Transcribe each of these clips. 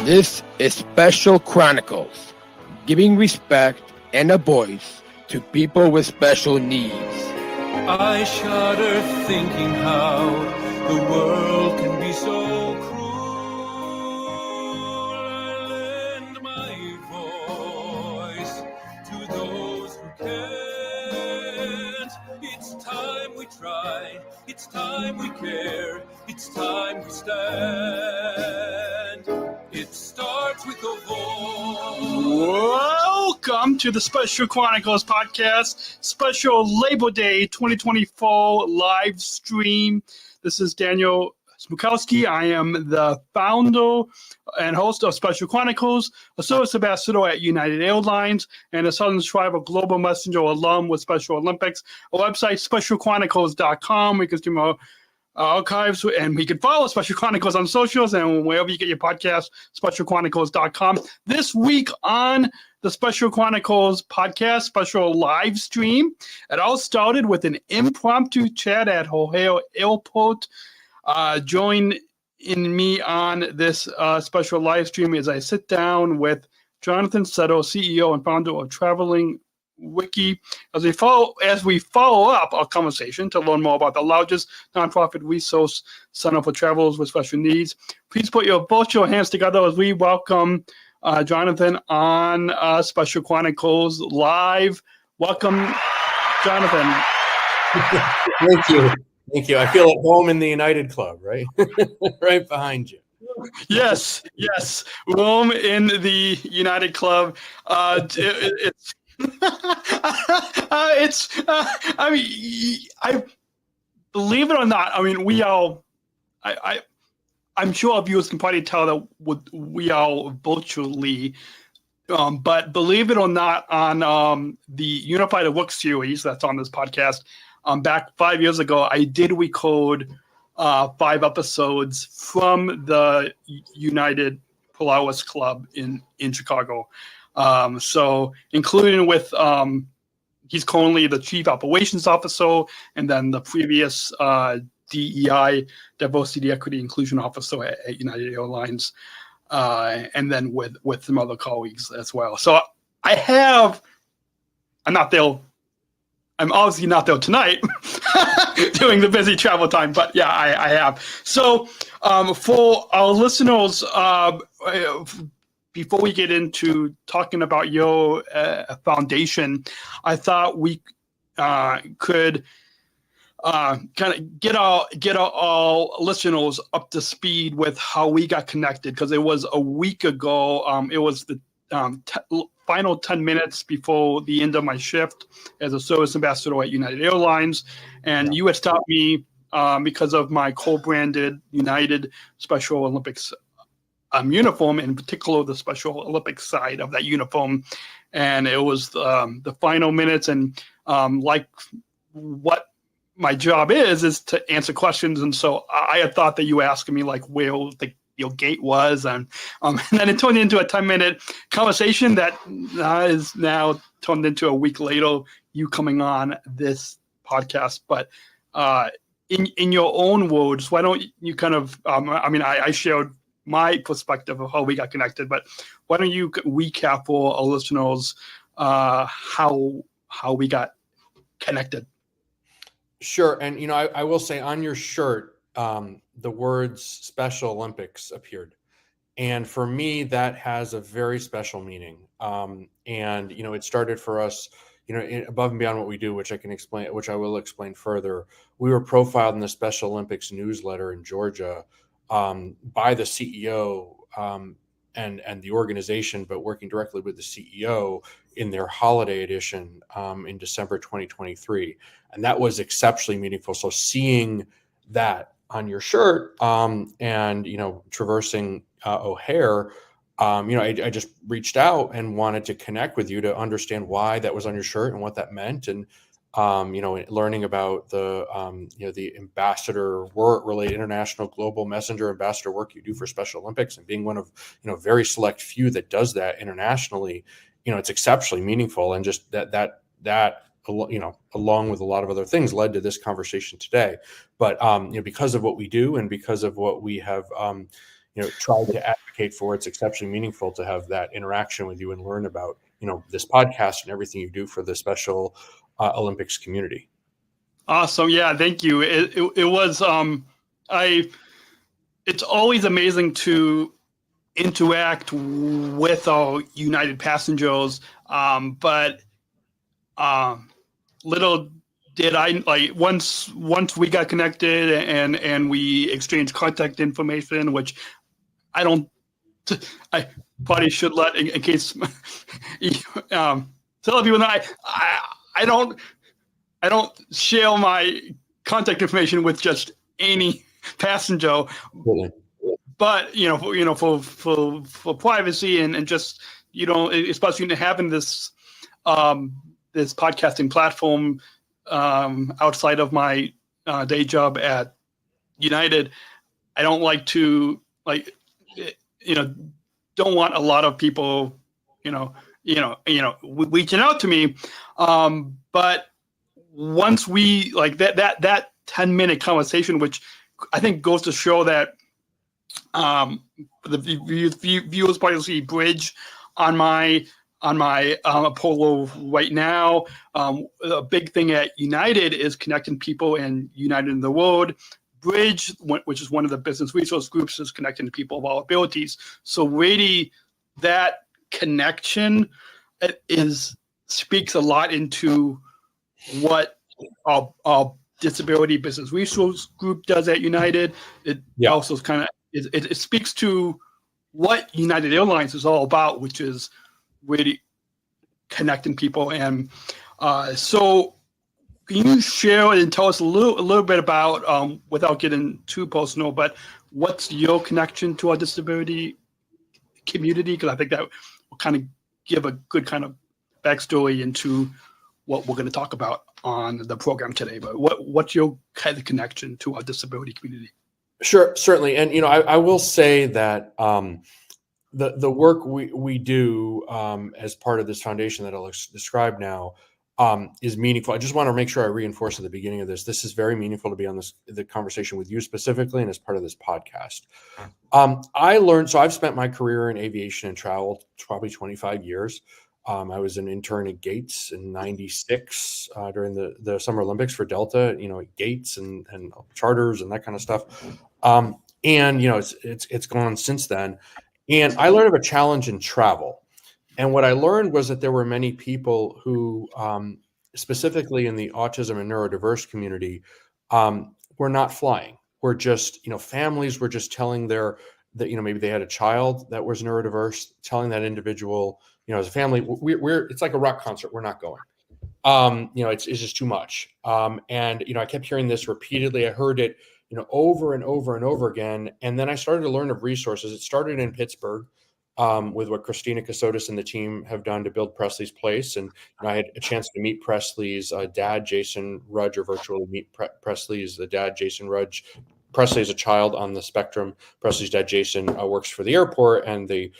This is Special Chronicles, giving respect and a voice to people with special needs. I shudder thinking how the world can be so cruel. I lend my voice to those who can't. It's time we try, it's time we care, it's time we stand. It starts with a voice. Welcome to the Special Chronicles podcast, special Labor Day 2024 live stream. This is Daniel Smrokowski. I am the founder and host of Special Chronicles, a service ambassador at United Airlines, and a Southern Tribal Global Messenger alum with Special Olympics. Our website, specialchronicles.com. We can stream our archives, and we can follow Special Chronicles on socials and wherever you get your podcast, specialchronicles.com. This week on the Special Chronicles podcast, special live stream, it all started with an impromptu chat at O'Hare Airport. Join in me on this special live stream as I sit down with Jonathan Sutter, CEO and founder of Traveling Wiki, as we follow up our conversation to learn more about the largest nonprofit resource center for travelers with special needs. Please put your virtual hands together as we welcome Jonathan on Special Chronicles Live. Welcome, Jonathan. Thank you. Thank you. I feel at home in the United Club, right? Right behind you. Yes. Rome in the United Club. I believe it or not, I'm sure our viewers can probably tell that we are virtually, but believe it or not, on the Unified at Work series that's on this podcast, back 5 years ago, I did record 5 episodes from the United Polaris Club in Chicago. So including with, he's currently the chief operations officer, and then the previous DEI, diversity, equity, inclusion officer at United Airlines, and then with some other colleagues as well. So I'm obviously not there tonight doing the busy travel time, but yeah, I have. So for our listeners, before we get into talking about your foundation, I thought we could kind of get our listeners up to speed with how we got connected, because it was a week ago. It was the final 10 minutes before the end of my shift as a service ambassador at United Airlines, and you had stopped me because of my co-branded United Special Olympics uniform, in particular the Special Olympics side of that uniform, and it was the final minutes, and like what my job is to answer questions, and so I had thought that you were asking me like where your gate was, and then it turned into a 10-minute conversation that is now turned into a week later you coming on this podcast. But in your own words, why don't you kind of I shared my perspective of how we got connected, but why don't you recap for our listeners how we got connected? Sure. And, I will say on your shirt, the words Special Olympics appeared. And for me, that has a very special meaning. And, it started for us, above and beyond what we do, which I will explain further. We were profiled in the Special Olympics newsletter in Georgia by the CEO and the organization, but working directly with the CEO in their holiday edition in December 2023. And that was exceptionally meaningful. So seeing that on your shirt and, traversing O'Hare, I just reached out and wanted to connect with you to understand why that was on your shirt and what that meant. And learning about the ambassador work related international global messenger ambassador work you do for Special Olympics, and being one of, very select few that does that internationally, it's exceptionally meaningful. And just that, along with a lot of other things, led to this conversation today. But, because of what we do and because of what we have, tried to advocate advocate for. It's exceptionally meaningful to have that interaction with you and learn about, this podcast and everything you do for the Special Olympics community. Awesome. Yeah, thank you. It was it's always amazing to interact with our United passengers, but little did I, like, once we got connected and we exchanged contact information, which I probably should let in case tell people that I don't share my contact information with just any passenger. Really? But for privacy and just, especially having this this podcasting platform outside of my day job at United, I don't like to don't want a lot of people reaching out to me. But once we that 10-minute conversation, which I think goes to show that the viewers probably see Bridge on my Apollo right now. A big thing at United is connecting people and uniting the world. Bridge, which is one of the business resource groups, is connecting people of all abilities. So really, that connection speaks a lot into what our disability business resource group does at United. It also kind of it speaks to what United Airlines is all about, which is really connecting people. And so can you share and tell us a little bit about, without getting too personal, but what's your connection to our disability community? Because I think that will kind of give a good kind of backstory into what we're going to talk about on the program today. But what's your kind of connection to our disability community? Sure, certainly. And, I will say that the work we do as part of this foundation that I'll describe now is meaningful. I just want to make sure I reinforce at the beginning of this. This is very meaningful to be on the conversation with you specifically and as part of this podcast. I learned, so I've spent my career in aviation and travel, probably 25 years. I was an intern at Gates in '96 during the Summer Olympics for Delta, Gates and charters and that kind of stuff. And it's gone on since then. And I learned of a challenge in travel. And what I learned was that there were many people who, specifically in the autism and neurodiverse community, were not flying. Were just, families were just telling that maybe they had a child that was neurodiverse, telling that individual, as a family, it's like a rock concert. We're not going. It's just too much. And I kept hearing this repeatedly. I heard it, over and over and over again. And then I started to learn of resources. It started in Pittsburgh with what Christina Casotis and the team have done to build Presley's Place. And I had a chance to meet Presley's dad, Jason Rudge, or virtually meet Presley's the dad, Jason Rudge. Presley is a child on the spectrum. Presley's dad, Jason, works for the airport, and the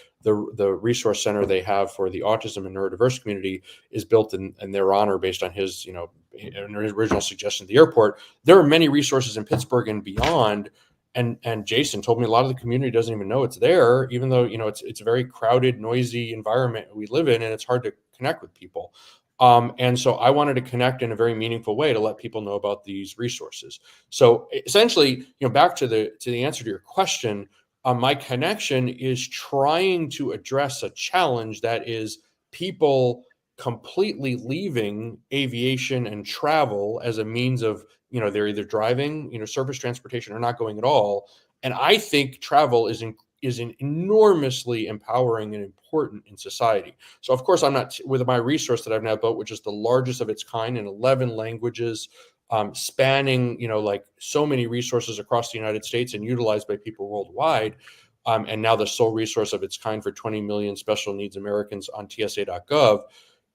resource center they have for the autism and neurodiverse community is built in their honor based on his, original suggestion at the airport. There are many resources in Pittsburgh and beyond. And Jason told me a lot of the community doesn't even know it's there, even though, it's a very crowded, noisy environment we live in, and it's hard to connect with people. And so I wanted to connect in a very meaningful way to let people know about these resources. So essentially, back to the answer to your question, my connection is trying to address a challenge that is people completely leaving aviation and travel as a means of, they're either driving, surface transportation, or not going at all. And I think travel is enormously empowering and important in society. So of course, I'm not, with my resource that I've now built, which is the largest of its kind in 11 languages, spanning, like so many resources across the United States and utilized by people worldwide. And now the sole resource of its kind for 20 million special needs Americans on TSA.gov.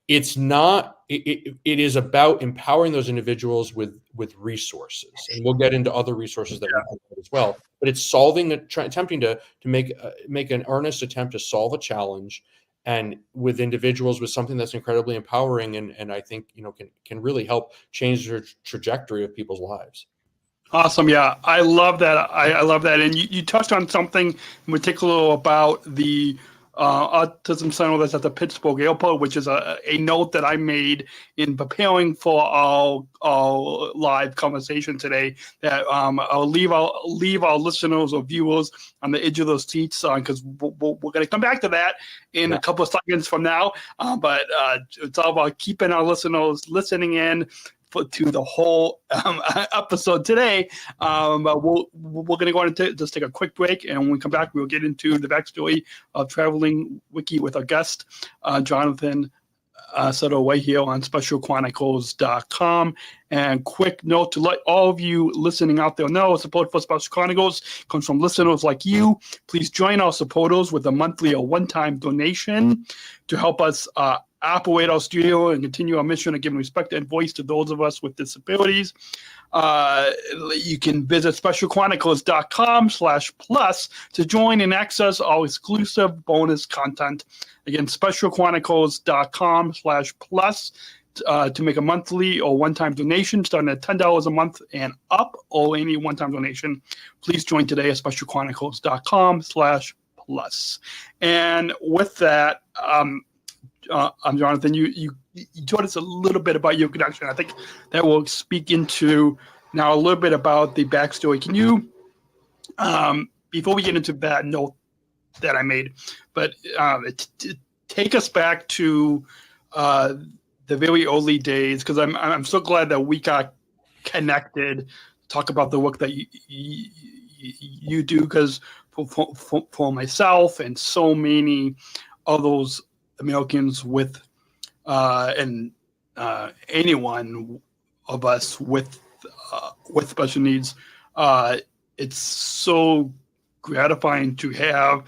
It's not, it is about empowering those individuals with resources. And we'll get into other resources that we have as well. But it's attempting to make an earnest attempt to solve a challenge, and with individuals with something that's incredibly empowering and I think, can really help change the trajectory of people's lives. Awesome. Yeah, I love that. I love that. And you touched on something in particular about the Autism Center that's at the Pittsburgh Airport, which is a note that I made in preparing for our live conversation today. That I'll leave our listeners or viewers on the edge of those seats because we're going to come back to that in a couple of seconds from now. But it's all about keeping our listeners listening in to the whole episode today. But we're going to go on and just take a quick break, and when we come back, we'll get into the backstory of Traveling Wiki with our guest, Jonathan Sutter, right here on SpecialChronicles.com. And quick note to let all of you listening out there know, support for Special Chronicles comes from listeners like you. Please join our supporters with a monthly or one-time donation to help us operate our studio and continue our mission of giving respect and voice to those of us with disabilities. You can visit specialchronicles.com/plus to join and access our exclusive bonus content. Again, specialchronicles.com/plus to make a monthly or one-time donation starting at $10 a month and up, or any one-time donation. Please join today at specialchronicles.com/plus. And with that, Jonathan, you told us a little bit about your connection. I think that will speak into now a little bit about the backstory. Can you, before we get into that note that I made, but take us back to the very early days, because I'm so glad that we got connected. Talk about the work that you do, because for myself and so many of those Americans with and anyone of us with special needs, it's so gratifying to have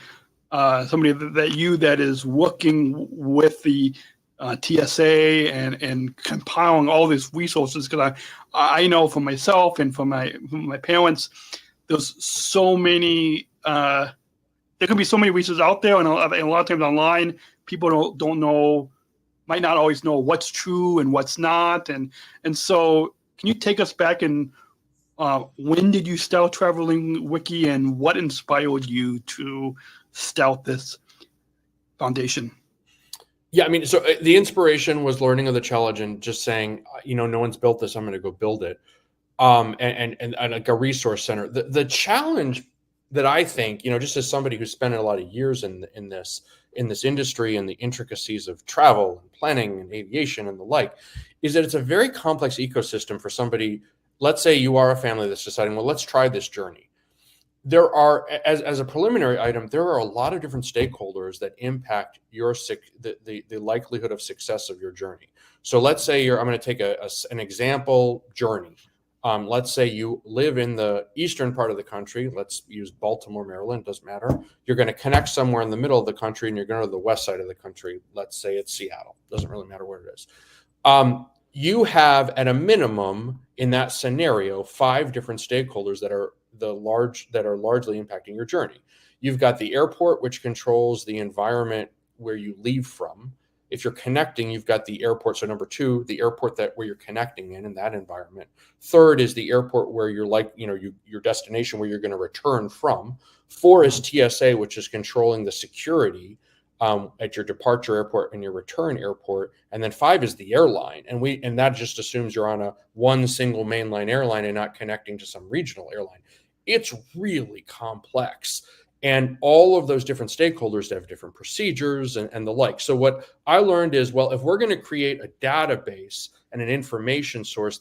somebody that is working with the TSA and compiling all these resources. Because I know for myself and for my parents, there's so many. There can be so many resources out there, and a lot of times online, people don't know, might not always know what's true and what's not. And so can you take us back, and when did you start Traveling Wiki, and what inspired you to start this foundation? Yeah, I mean, so the inspiration was learning of the challenge and just saying, no one's built this, I'm going to go build it. And like a resource center. The challenge that I think, just as somebody who's spent a lot of years in this industry and the intricacies of travel and planning and aviation and the like, is that it's a very complex ecosystem for somebody. Let's say you are a family that's deciding, well, let's try this journey. There are, as a preliminary item, there are a lot of different stakeholders that impact the likelihood of success of your journey. So let's say I'm going to take an example journey. Let's say you live in the eastern part of the country. Let's use Baltimore, Maryland, doesn't matter. You're going to connect somewhere in the middle of the country and you're going to the west side of the country. Let's say it's Seattle. Doesn't really matter where it is. You have, at a minimum, in that scenario, 5 different stakeholders that are largely impacting your journey. You've got the airport, which controls the environment where you leave from. If you're connecting, you've got the airport. So number 2, the airport where you're connecting in that environment. 3rd is the airport where you're your destination where you're going to return from. 4 is TSA, which is controlling the security at your departure airport and your return airport. And then 5 is the airline. And that just assumes you're on one single mainline airline and not connecting to some regional airline. It's really complex. And all of those different stakeholders have different procedures and the like. So what I learned is, well, if we're going to create a database and an information source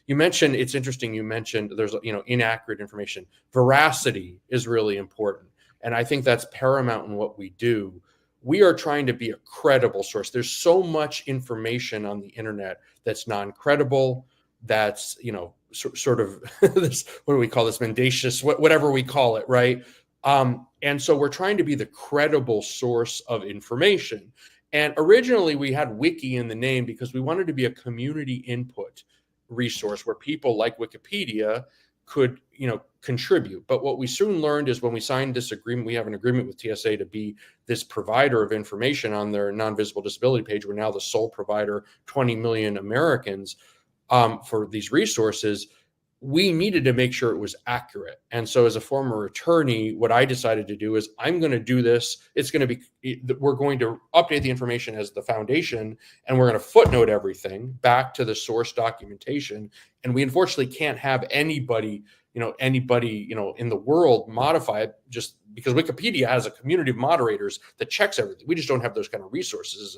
you mentioned, it's interesting, you mentioned there's, inaccurate information. Veracity is really important. And I think that's paramount in what we do. We are trying to be a credible source. There's so much information on the internet that's non-credible, that's, sort of this, what do we call this, mendacious, whatever we call it, right? And so we're trying to be the credible source of information. And originally we had Wiki in the name because we wanted to be a community input resource where people like Wikipedia could, contribute. But what we soon learned is when we signed this agreement, we have an agreement with TSA to be this provider of information on their non-visible disability page. We're now the sole provider, 20 million Americans, for these resources. we needed to make sure it was accurate. And so as a former attorney, what I decided to do is I'm going to do this. It's going to be, we're going to update the information as the foundation, and we're going to footnote everything back to the source documentation. And we unfortunately can't have anybody in the world modify it, just because Wikipedia has a community of moderators that checks everything. We just don't have those kind of resources,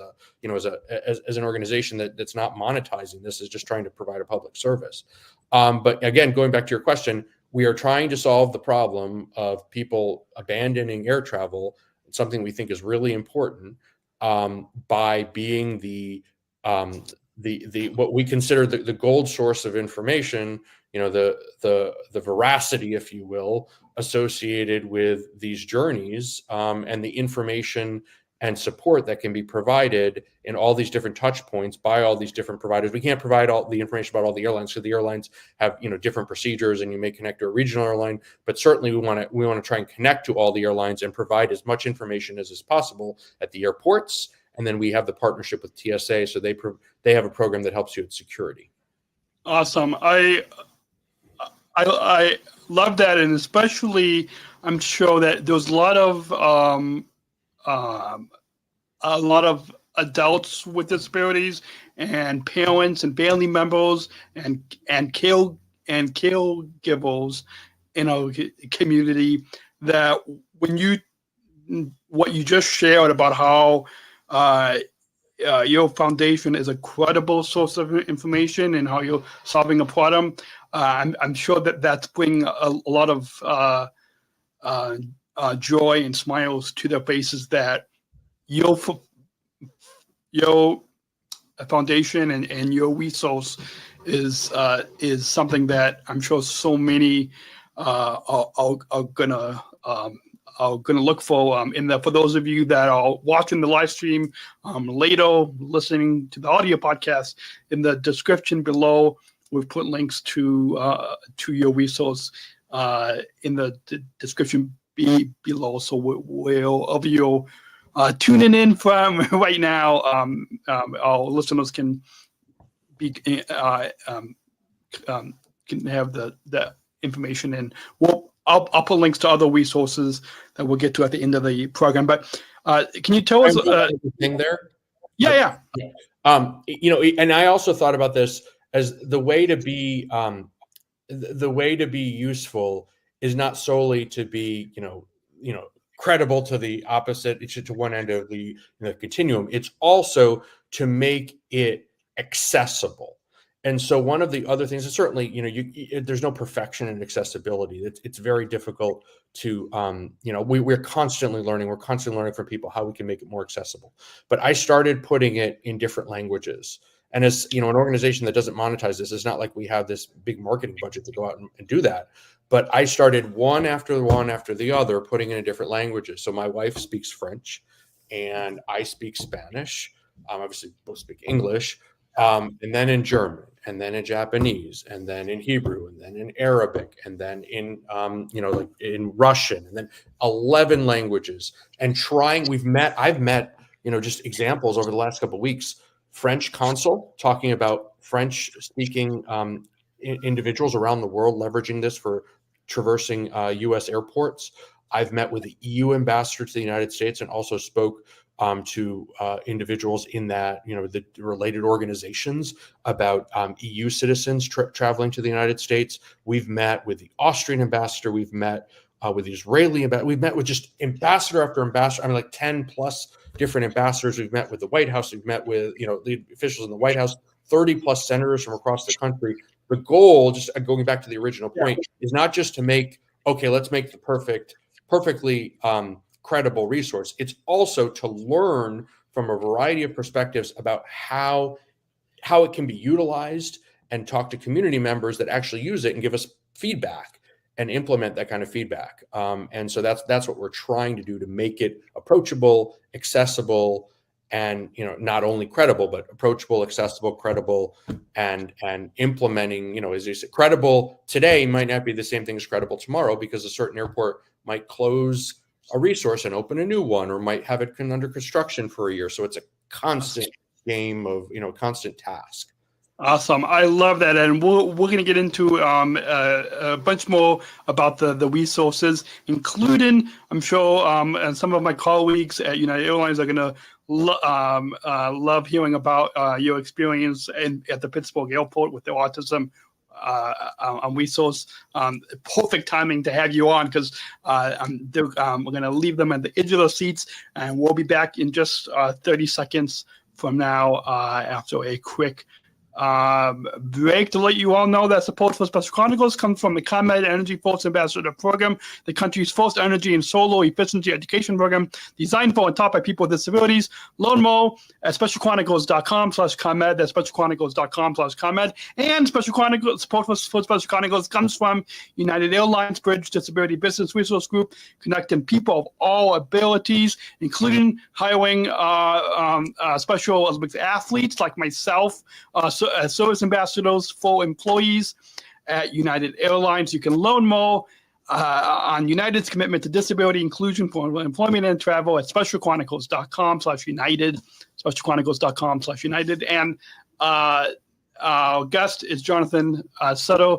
as an organization that's not monetizing this, is just trying to provide a public service. But again, going back to your question, we are trying to solve the problem of people abandoning air travel, something we think is really important, by being the what we consider the gold source of information, the veracity, if you will, associated with these journeys, and the information and support that can be provided in all these different touch points by all these different providers. We can't provide all the information about all the airlines, because the airlines have different procedures, and you may connect to a regional airline, but certainly we want to try and connect to all the airlines and provide as much information as is possible at the airports. And then we have the partnership with TSA, so they have a program that helps you with security. Awesome. I love that, and especially I'm sure that there's a lot of adults with disabilities and parents and family members and caregivers in our community, that what you just shared about how your foundation is a credible source of information and how you're solving a problem, I'm sure that's bringing a lot of joy and smiles to their faces, that your foundation and your resource is something that I'm sure so many are gonna look for. For those of you that are watching the live stream later, listening to the audio podcast, in the description below, we've put links to your resource in the description below. So wherever you're tuning in from right now, our listeners can have the information, and I'll put links to other resources that we'll get to at the end of the program. But can you tell us thing there? Yeah. And I also thought about this as the way to be useful is not solely to be credible to the opposite, to one end of the continuum. It's also to make it accessible. And so one of the other things is certainly, there's no perfection in accessibility. It's very difficult to, we're constantly learning. We're constantly learning from people how we can make it more accessible. But I started putting it in different languages. And as an organization that doesn't monetize this, it's not like we have this big marketing budget to go out and do that. But I started one after the other, putting it in different languages. So my wife speaks French, and I speak Spanish. Obviously, both speak English. And then in German, and then in Japanese, and then in Hebrew, and then in Arabic, and then in in Russian, and then 11 languages. And I've met just examples over the last couple of weeks. French consul talking about French speaking individuals around the world leveraging this for traversing U.S. airports. I've met with the EU ambassador to the United States, and also spoke to individuals in that, the related organizations about EU citizens traveling to the United States. We've met with the Austrian ambassador. We've met with the Israeli ambassador. We've met with just ambassador after ambassador. like 10 plus different ambassadors. We've met with the White House. We've met with, the officials in the White House, 30 plus senators from across the country. The goal, just going back to the original point, is not just to make, let's make the perfectly credible resource. It's also to learn from a variety of perspectives about how it can be utilized, and talk to community members that actually use it and give us feedback and implement that kind of feedback. And so that's what we're trying to do, to make it approachable, accessible, and not only credible, but approachable, accessible, credible, and implementing. As you said, credible today might not be the same thing as credible tomorrow, because a certain airport might close a resource and open a new one, or might have it under construction for a year. So it's a constant game of constant task. Awesome. I love that. And we're going to get into a bunch more about the resources, including, I'm sure, and some of my colleagues at United Airlines are going to love hearing about your experience at the Pittsburgh airport with the autism resource. Perfect timing to have you on, because we're going to leave them at the edge of the seats, and we'll be back in just 30 seconds from now after a quick break. To let you all know that support for Special Chronicles comes from the ComEd Energy Force Ambassador Program, the country's first energy and solar efficiency education program designed for and taught by people with disabilities. Learn more at specialchronicles.com/ComEd. That's specialchronicles.com/ComEd. And Special Chronicles support for Special Chronicles comes from United Airlines Bridge Disability Business Resource Group, connecting people of all abilities, including hiring Special Olympics athletes like myself, service ambassadors for employees at United Airlines. You can learn more on United's commitment to disability inclusion for employment and travel at specialchronicles.com/United, specialchronicles.com/United. And our guest is Jonathan Sutter,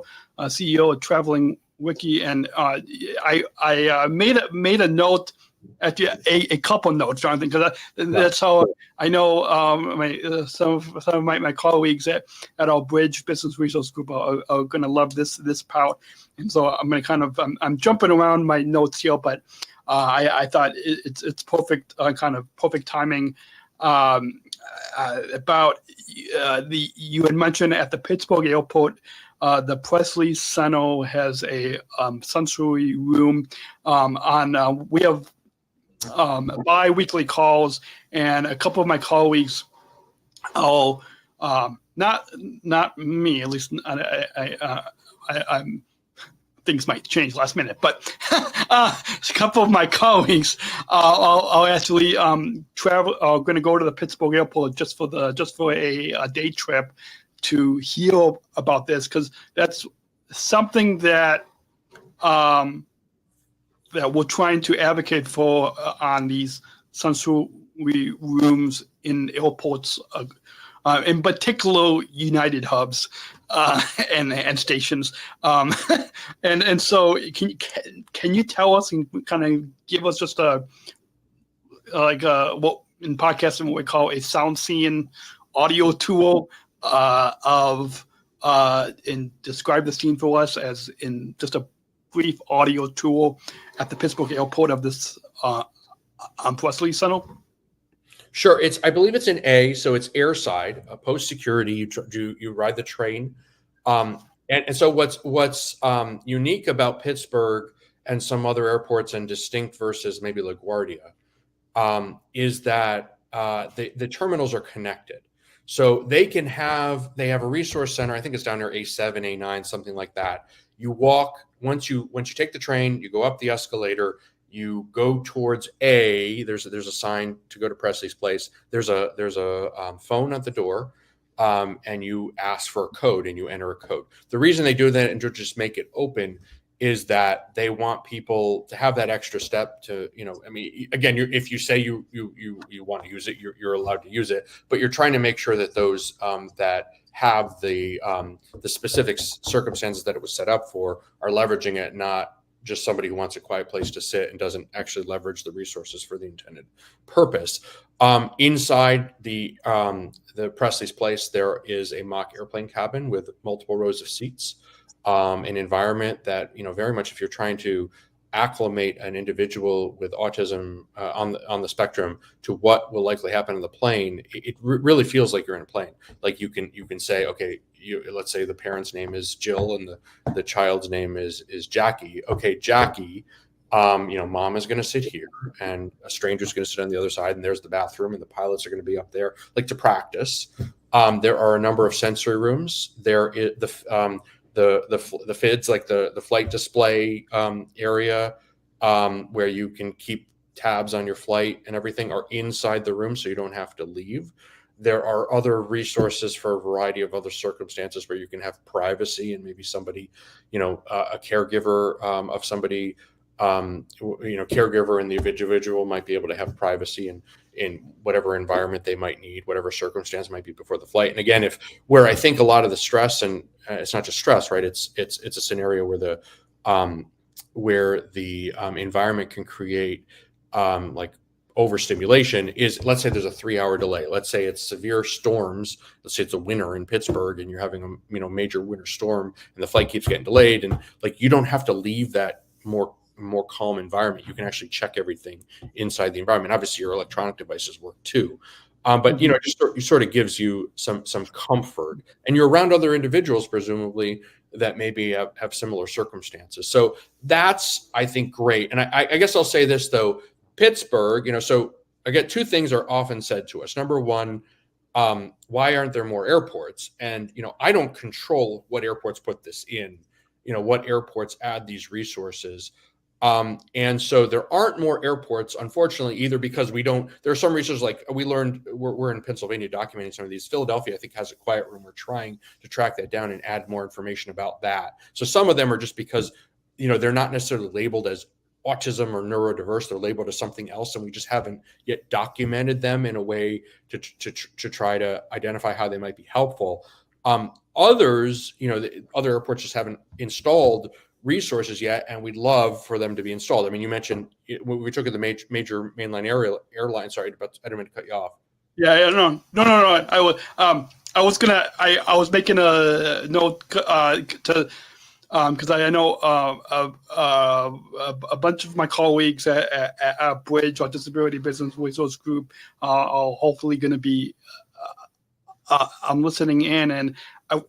CEO of Traveling Wiki. And I made a note, a couple notes, Jonathan, because that's how I know some of my colleagues at our Bridge Business Resource Group are going to love this part. And so I'm going to I'm jumping around my notes here, but I thought it's perfect, kind of perfect timing. About you had mentioned at the Pittsburgh airport, the Presley Center has a sensory room. We have bi-weekly calls, and a couple of my colleagues, not me, at least I'm things might change last minute, but a couple of my colleagues are actually going to go to the Pittsburgh airport just for a day trip to hear about this, because that's something that that we're trying to advocate for on these sensory rooms in airports, in particular United hubs and stations. And so can you tell us and kind of give us just what in podcasting what we call a sound scene audio tour and describe the scene for us as in just a brief audio tour at the Pittsburgh airport of this Presley Center? Sure. I believe it's an A, so it's airside. Post security, you ride the train, and so what's unique about Pittsburgh and some other airports and distinct versus maybe LaGuardia is that the terminals are connected. So they have a resource center. I think it's down near A7, A9, something like that. You walk once you take the train, you go up the escalator, you go towards A. There's a sign to go to Presley's place. There's a phone at the door, and you ask for a code and you enter a code. The reason they do that and to just make it open is that they want people to have that extra step to, again, if you say you want to use it, you're allowed to use it, but you're trying to make sure that those that have the specific circumstances that it was set up for are leveraging it, not just somebody who wants a quiet place to sit and doesn't actually leverage the resources for the intended purpose. Inside the Presley's place, there is a mock airplane cabin with multiple rows of seats, an environment that, very much if you're trying to acclimate an individual with autism on the spectrum to what will likely happen in the plane, it really feels like you're in a plane. Like you can say, okay, let's say the parent's name is Jill and the child's name is Jackie. Okay, Jackie, mom is going to sit here and a stranger's going to sit on the other side, and there's the bathroom and the pilots are going to be up there, like to practice. There are a number of sensory rooms. There is the FIDS, like the flight display area, where you can keep tabs on your flight and everything, are inside the room, so you don't have to leave. There are other resources for a variety of other circumstances where you can have privacy and maybe somebody, a caregiver of somebody caregiver and the individual might be able to have privacy in whatever environment they might need, whatever circumstance might be before the flight. And again, where I think a lot of the stress, and it's not just stress, right? It's a scenario where the environment can create like overstimulation is, let's say there's a 3-hour delay. Let's say it's severe storms. Let's say it's a winter in Pittsburgh and you're having a major winter storm and the flight keeps getting delayed. And like, you don't have to leave that more calm environment. You can actually check everything inside the environment. Obviously your electronic devices work too. But it sort of gives you some comfort, and you're around other individuals, presumably, that maybe have similar circumstances. So that's, I think, great. And I guess I'll say this though, Pittsburgh, so again, two things are often said to us. Number one, why aren't there more airports? And, I don't control what airports put this in, what airports add these resources. And so there aren't more airports, unfortunately, either because there are some researchers, like we learned, we're in Pennsylvania documenting some of these. Philadelphia, I think, has a quiet room. We're trying to track that down and add more information about that. So some of them are just because, they're not necessarily labeled as autism or neurodiverse, they're labeled as something else, and we just haven't yet documented them in a way to try to identify how they might be helpful. Others, the other airports just haven't installed resources yet, and we'd love for them to be installed. I mean, you mentioned when we took at the major mainline airline. Sorry, but I didn't mean to cut you off. Yeah, no. I was making a note to because I know a bunch of my colleagues at Bridge, or Disability Business Resource Group, are hopefully going to be I'm listening in, and I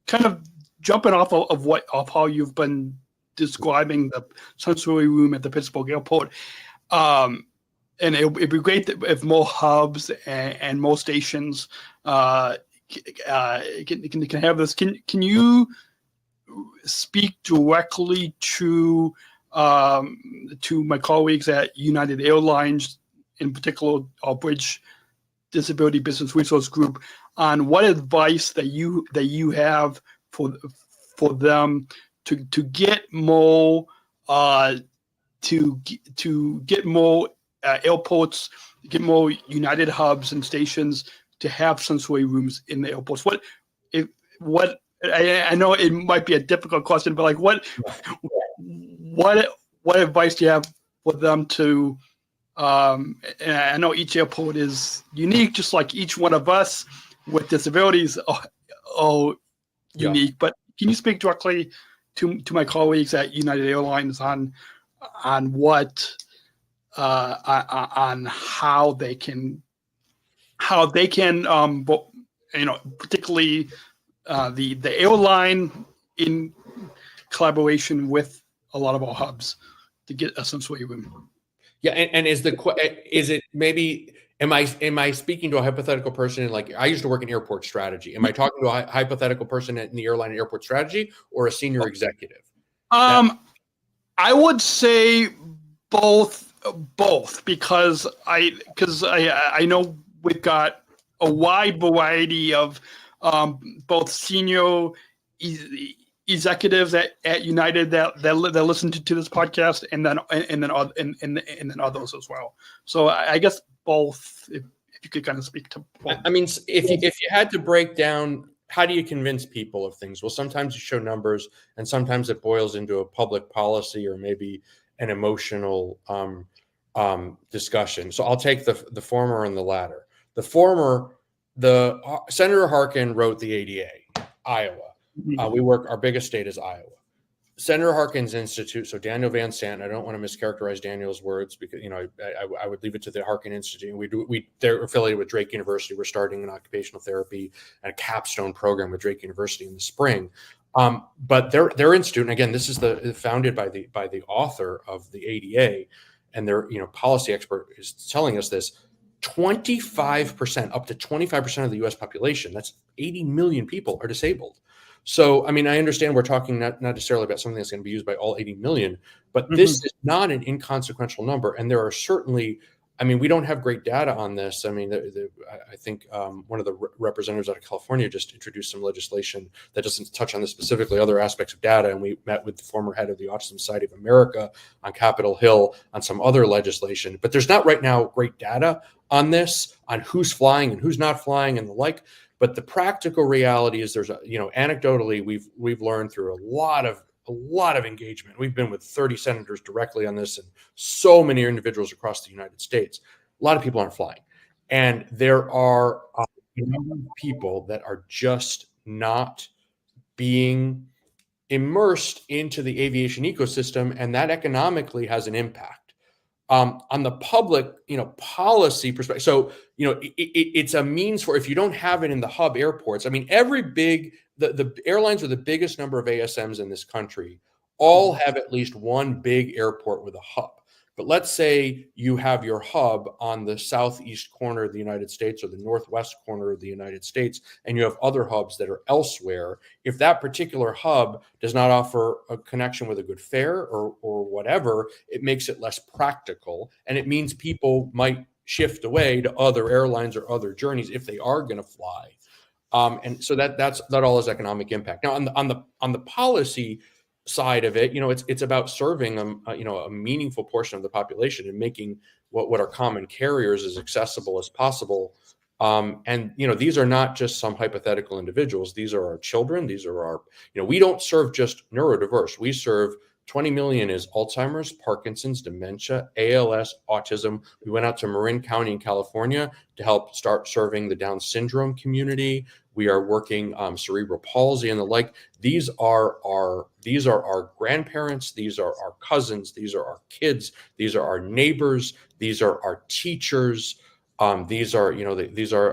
kind of jumping off of how you've been describing the sensory room at the Pittsburgh airport. And it'd be great if more hubs and more stations can have this. Can you speak directly to my colleagues at United Airlines, in particular our Bridge Disability Business Resource Group, on what advice that you have for them to get more airports, get more United hubs and stations to have sensory rooms in the airports? I know it might be a difficult question, but like what advice do you have for them to? And I know each airport is unique, just like each one of us with disabilities are unique. But can you speak directly to my colleagues at United Airlines on what on how they can particularly the airline in collaboration with a lot of our hubs to get a sensory room? Yeah, and is it maybe? Am I speaking to a hypothetical person? Like, I used to work in airport strategy. Am I talking to a hypothetical person in the airline and airport strategy, or a senior executive? I would say both, because I know we've got a wide variety of both senior executives at United that listen to this podcast, and then others as well. So I guess both, if you could kind of speak to both. I mean, if you had to break down, how do you convince people of things? Well, sometimes you show numbers, and sometimes it boils into a public policy or maybe an emotional discussion. So I'll take the former and the latter. The former, Senator Harkin wrote the ADA, Iowa. Our biggest state is Iowa. Senator Harkin's institute, so Daniel Van Sant, I don't want to mischaracterize Daniel's words, because I would leave it to the Harkin Institute. They're affiliated with Drake University. We're starting an occupational therapy and a capstone program with Drake University in the spring. But their institute, and again, this is founded by the author of the ADA, and their policy expert is telling us this. 25%, up to 25% of the U.S. population, that's 80 million people, are disabled. So, I mean, I understand we're talking not necessarily about something that's going to be used by all 80 million, but this is not an inconsequential number. And there are certainly I mean, we don't have great data on this. I mean, I think one of the representatives out of California just introduced some legislation that doesn't touch on this specifically, other aspects of data. And we met with the former head of the Autism Society of America on Capitol Hill on some other legislation. But there's not right now great data on this, on who's flying and who's not flying and the like. But the practical reality is anecdotally, we've learned through a lot of engagement. We've been with 30 senators directly on this and so many individuals across the United States. A lot of people aren't flying. And there are a number of people that are just not being immersed into the aviation ecosystem, and that economically has an impact. On the public, policy perspective. So, it's a means for, if you don't have it in the hub airports, I mean, the airlines with the biggest number of ASMs in this country all have at least one big airport with a hub. But let's say you have your hub on the southeast corner of the United States or the northwest corner of the United States, and you have other hubs that are elsewhere. If that particular hub does not offer a connection with a good fare or whatever, it makes it less practical. And it means people might shift away to other airlines or other journeys if they are going to fly. And so that all has economic impact. Now, on the policy side of it, it's about serving a meaningful portion of the population and making what are common carriers as accessible as possible. And these are not just some hypothetical individuals. These are our children. These are our, we don't serve just neurodiverse. We serve 20 million is Alzheimer's, Parkinson's, dementia, ALS, autism. We went out to Marin County in California to help start serving the Down syndrome community. We are working cerebral palsy and the like. These are our grandparents. These are our cousins. These are our kids. These are our neighbors. These are our teachers. These are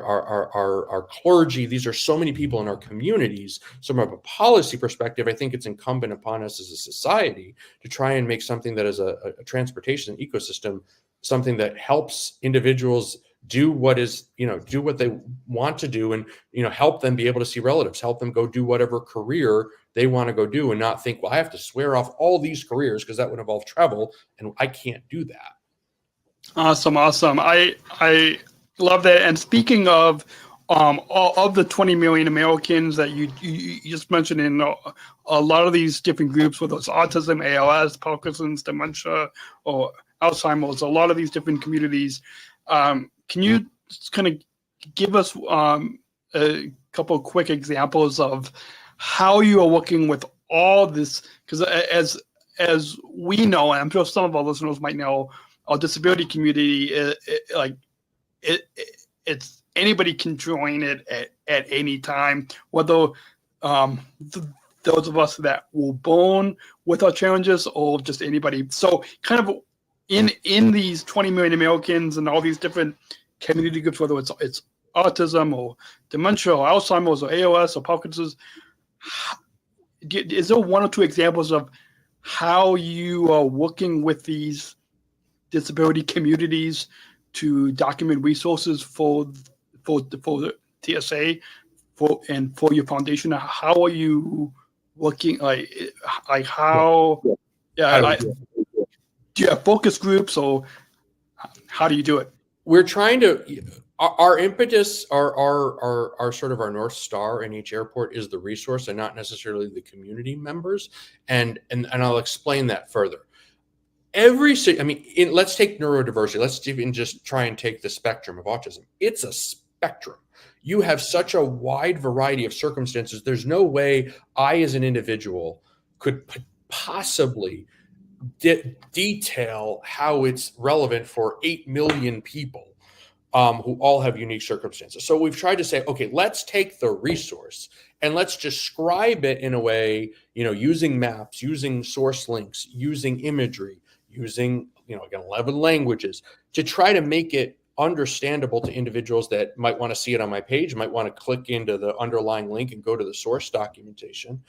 our clergy. These are so many people in our communities. So from a policy perspective, I think it's incumbent upon us as a society to try and make something that is a transportation ecosystem, something that helps individuals do what they want to do, and help them be able to see relatives, help them go do whatever career they want to go do, and not think, well, I have to swear off all these careers because that would involve travel, and I can't do that. Awesome. I love that. And speaking of the 20 million Americans that you just mentioned, in a lot of these different groups, whether it's autism, ALS, Parkinson's, dementia, or Alzheimer's, a lot of these different communities. Can you just kind of give us a couple of quick examples of how you are working with all this? Because as we know, and I'm sure some of our listeners might know, our disability community, it's anybody can join it at any time, whether those of us that were born with our challenges or just anybody. So kind of in these 20 million Americans and all these different community groups, whether it's autism or dementia or Alzheimer's or ALS or Parkinson's, is there one or two examples of how you are working with these disability communities to document resources for the TSA for your foundation? How are you working? Like how? Yeah, do you have focus groups, or how do you do it? We're trying to. Our impetus, our sort of our North Star in each airport is the resource and not necessarily the community members. And I'll explain that further. Let's take neurodiversity. Let's even just try and take the spectrum of autism. It's a spectrum. You have such a wide variety of circumstances. There's no way I, as an individual, could possibly detail how it's relevant for 8 million people who all have unique circumstances. So we've tried to say, okay, let's take the resource and let's describe it in a way, using maps, using source links, using imagery, using, again, 11 languages, to try to make it understandable to individuals that might want to see it on my page, might want to click into the underlying link and go to the source documentation.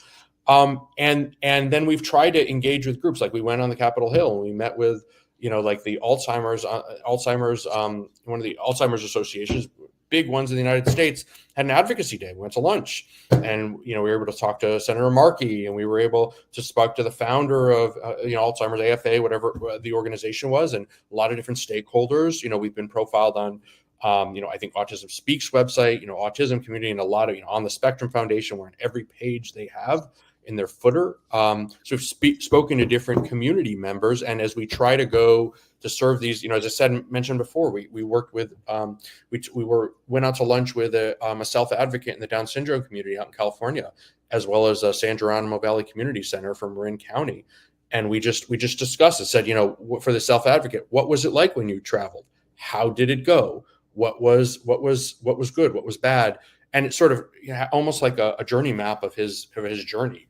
And then we've tried to engage with groups. Like we went on the Capitol Hill and we met with, like the Alzheimer's, one of the Alzheimer's associations, big ones in the United States had an advocacy day. We went to lunch, and we were able to talk to Senator Markey, and we were able to speak to the founder of Alzheimer's AFA, whatever the organization was, and a lot of different stakeholders. We've been profiled on I think Autism Speaks website, Autism community, and a lot of, On the Spectrum Foundation, we're on every page they have in their footer. So we've spoken to different community members. And as we try to go to serve these, as I mentioned before, we worked with, went out to lunch with a self-advocate in the Down syndrome community out in California, as well as a San Geronimo Valley Community Center from Marin County. And we just discussed it, said, for the self-advocate, what was it like when you traveled? How did it go? What was good? What was bad? And it's sort of almost like a journey map of his journey.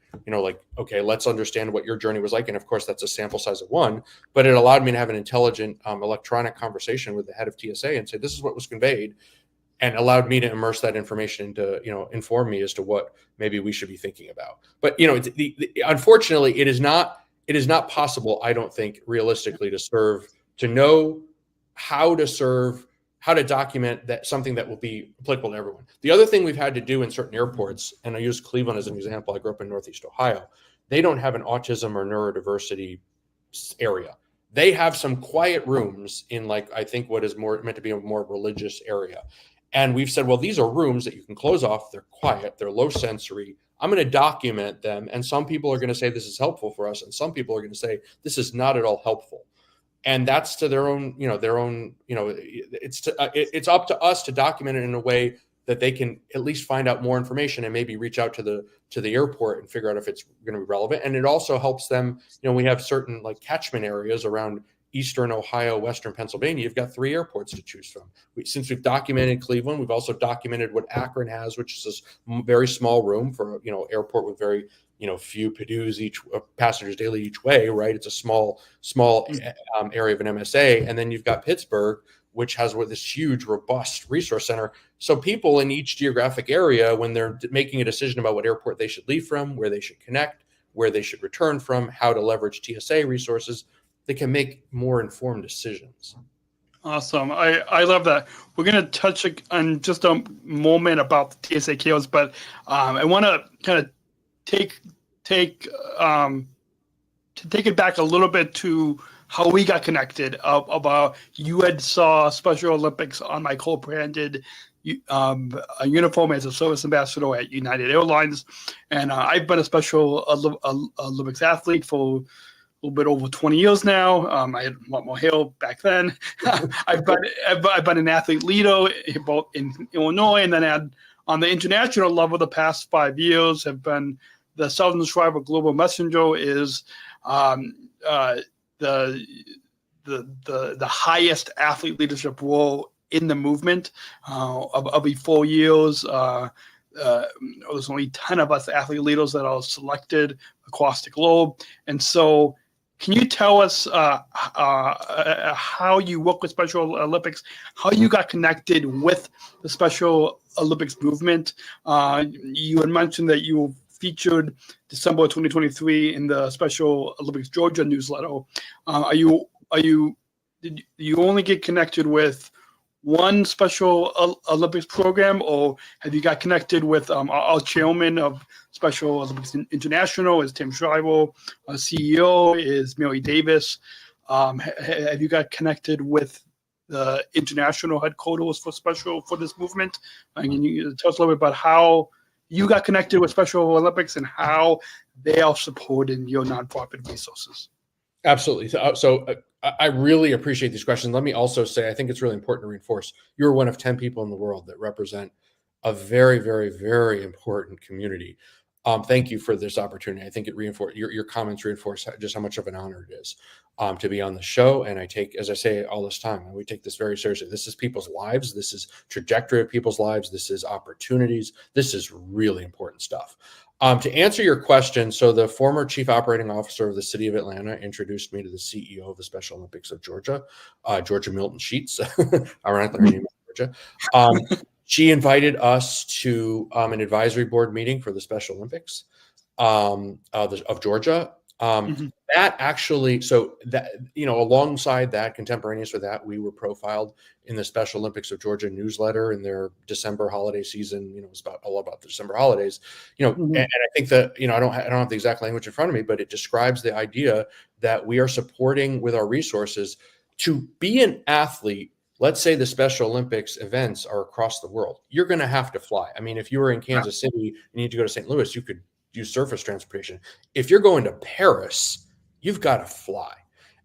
Okay, let's understand what your journey was like. And of course, that's a sample size of one, but it allowed me to have an intelligent electronic conversation with the head of TSA and say, this is what was conveyed, and allowed me to immerse that information into, inform me as to what maybe we should be thinking about. But, unfortunately, it is not possible, I don't think, realistically, to know how to document that, something that will be applicable to everyone. The other thing we've had to do in certain airports, and I use Cleveland as an example, I grew up in Northeast Ohio, they don't have an autism or neurodiversity area. They have some quiet rooms in, I think what is meant to be a more religious area. And we've said, well, these are rooms that you can close off. They're quiet. They're low sensory. I'm going to document them. And some people are going to say this is helpful for us. And some people are going to say this is not at all helpful. And that's to their own, it's up to us to document it in a way that they can at least find out more information and maybe reach out to the airport and figure out if it's going to be relevant. And it also helps them, we have certain catchment areas around Eastern Ohio, Western Pennsylvania. You've got 3 airports to choose from. Since we've documented Cleveland, we've also documented what Akron has, which is this very small room for, airport with very, few passengers daily each way, right? It's a small area of an MSA. And then you've got Pittsburgh, which has this huge, robust resource center. So people in each geographic area, when they're making a decision about what airport they should leave from, where they should connect, where they should return from, how to leverage TSA resources, they can make more informed decisions. Awesome. I love that. We're going to touch on just a moment about the TSA chaos, but I want to kind of take it back a little bit to how we got connected. About you had saw Special Olympics on my co-branded uniform as a service ambassador at United Airlines, and I've been a Special Olympics athlete for a little bit over 20 years now. I had a lot more hair back then. I've been an athlete leader both in Illinois, and then on the international level, the past 5 years have been the Southern Shriver Global Messenger is the highest athlete leadership role in the movement. Of every 4 years, there's only 10 of us athlete leaders that are selected across the globe, and so. Can you tell us how you work with Special Olympics, how you got connected with the Special Olympics movement? You had mentioned that you were featured December 2023 in the Special Olympics Georgia newsletter. Did you only get connected with one Special Olympics program, or have you got connected with our chairman of Special Olympics International is Tim Shriver, our CEO is Mary Davis. Have you got connected with the international headquarters for this movement? Can you tell us a little bit about how you got connected with Special Olympics and how they are supporting your nonprofit resources? Absolutely. So I really appreciate these questions. Let me also say, I think it's really important to reinforce you're one of 10 people in the world that represent a very, very, very important community. Thank you for this opportunity. I think it reinforced your comments reinforce just how much of an honor it is to be on the show. And I take, as I say all this time, and we take this very seriously. This is people's lives. This is trajectory of people's lives. This is opportunities. This is really important stuff. To answer your question, so the former chief operating officer of the city of Atlanta introduced me to the CEO of the Special Olympics of Georgia, Georgia Milton Sheets, ironically her name is Georgia. She invited us to an advisory board meeting for the Special Olympics of Georgia. That actually, so that, alongside that, contemporaneous with that, we were profiled in the Special Olympics of Georgia newsletter in their December holiday season. It was all about the December holidays, and I think that, I don't have the exact language in front of me, but it describes the idea that we are supporting with our resources to be an athlete. Let's say the Special Olympics events are across the world. You're going to have to fly. I mean, if you were in Kansas City and you need to go to St. Louis, you could use surface transportation. If you're going to Paris, you've got to fly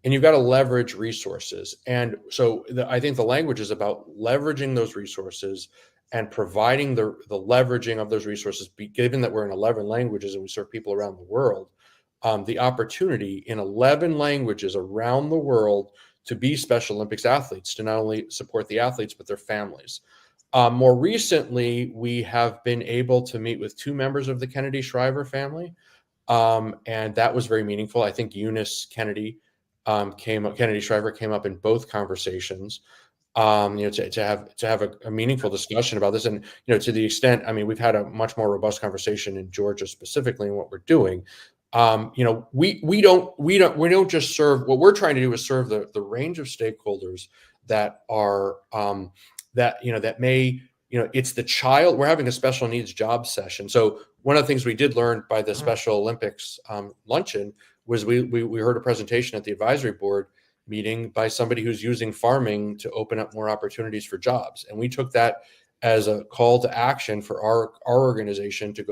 and you've got to leverage resources. And so I think the language is about leveraging those resources and providing the leveraging of those resources, given that we're in 11 languages and we serve people around the world, the opportunity in 11 languages around the world to be Special Olympics athletes, to not only support the athletes, but their families. More recently, we have been able to meet with 2 members of the Kennedy Shriver family. And that was very meaningful. I think Eunice Kennedy Kennedy Shriver came up in both conversations, to have a meaningful discussion about this. And, to the extent, I mean, we've had a much more robust conversation in Georgia specifically in what we're doing. We don't just serve, what we're trying to do is serve the range of stakeholders that are, that may, it's the child. We're having a special needs job session. So one of the things we did learn by the Special Olympics luncheon was we heard a presentation at the advisory board meeting by somebody who's using farming to open up more opportunities for jobs. And we took that as a call to action for our organization to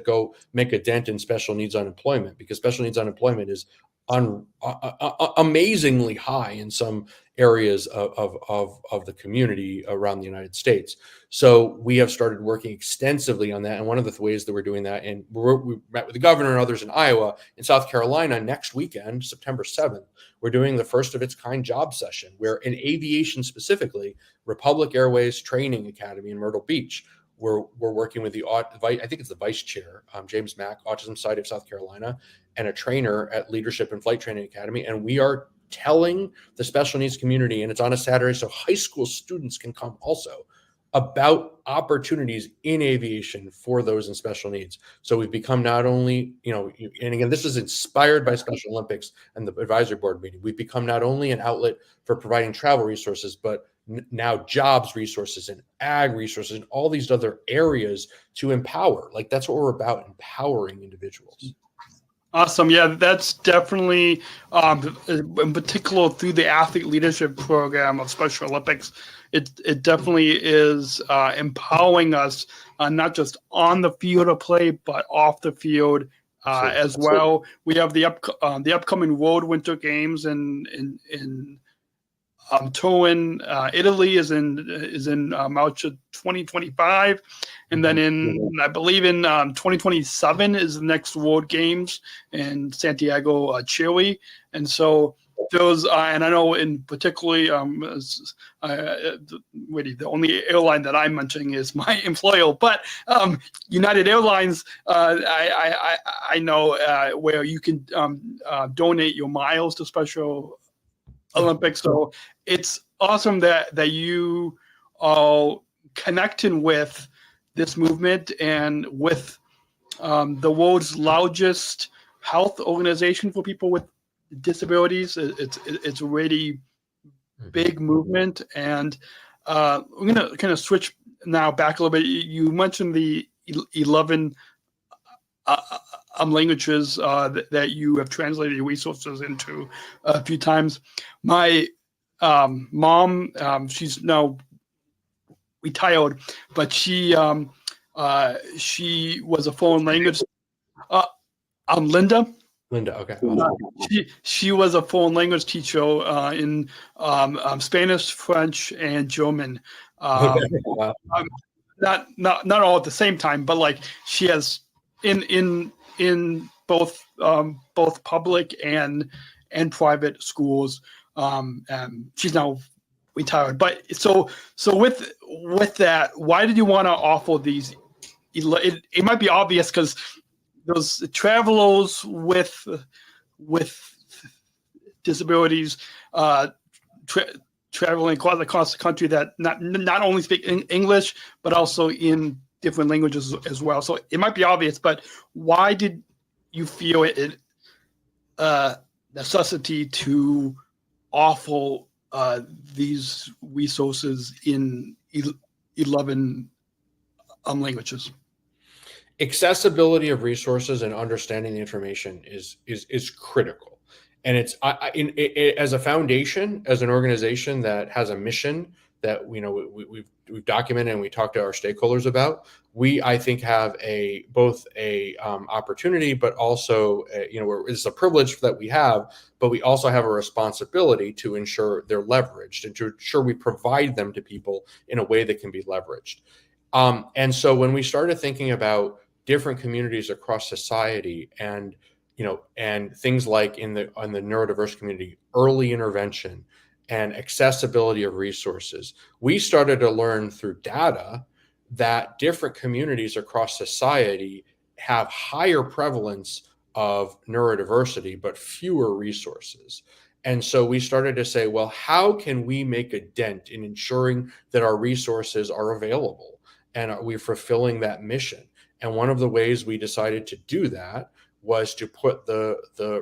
go make a dent in special needs unemployment, because special needs unemployment is amazingly high in some areas of the community around the United States. So we have started working extensively on that. And one of the ways that we're doing that, and we met with the governor and others in Iowa, in South Carolina next weekend, September 7th, we're doing the first of its kind job session where in aviation specifically, Republic Airways Training Academy in Myrtle Beach, we're working with I think it's the vice chair, James Mack, Autism Society of South Carolina, and a trainer at Leadership and Flight Training Academy. And we are telling the special needs community, and it's on a Saturday, so high school students can come also, about opportunities in aviation for those in special needs. So we've become not only, and again, this is inspired by Special Olympics and the advisory board meeting. We've become not only an outlet for providing travel resources, but now jobs resources and ag resources and all these other areas to empower. Like, that's what we're about, empowering individuals. Awesome. Yeah, that's definitely, in particular through the athlete leadership program of Special Olympics, it definitely is empowering us, not just on the field of play, but off the field as well. We have the upcoming World Winter Games in Turin, Italy is in March of 2025, and then I believe in 2027 is the next World Games in Santiago, Chile, and so those and I know in particularly the only airline that I'm mentioning is my employer, but United Airlines, I know where you can donate your miles to Special Olympics. So it's awesome that you are connecting with this movement and with the world's largest health organization for people with disabilities. It's a really big movement, and we're gonna kind of switch now back a little bit. You mentioned the 11 languages that you have translated your resources into a few times. My mom, she's now retired, but she was a foreign language. Linda, okay. She was a foreign language teacher in Spanish, French, and German. Wow. Not all at the same time, but like she has in both public and private schools. She's now retired. But so with that, why did you want to offer these? It might be obvious because those travelers with disabilities traveling across the country that not only speak English but also in different languages as well. So it might be obvious, but why did you feel it necessity to offer these resources in 11 languages. Accessibility of resources and understanding the information is critical, and it's as a foundation, as an organization that has a mission that we've documented and we talk to our stakeholders about. We, I think, have both a opportunity, but also it's a privilege that we have, but we also have a responsibility to ensure they're leveraged and to ensure we provide them to people in a way that can be leveraged. And so when we started thinking about different communities across society, and things like in the neurodiverse community, early intervention and accessibility of resources, we started to learn through data that different communities across society have higher prevalence of neurodiversity, but fewer resources. And so we started to say, well, how can we make a dent in ensuring that our resources are available and are we fulfilling that mission? And one of the ways we decided to do that was to put the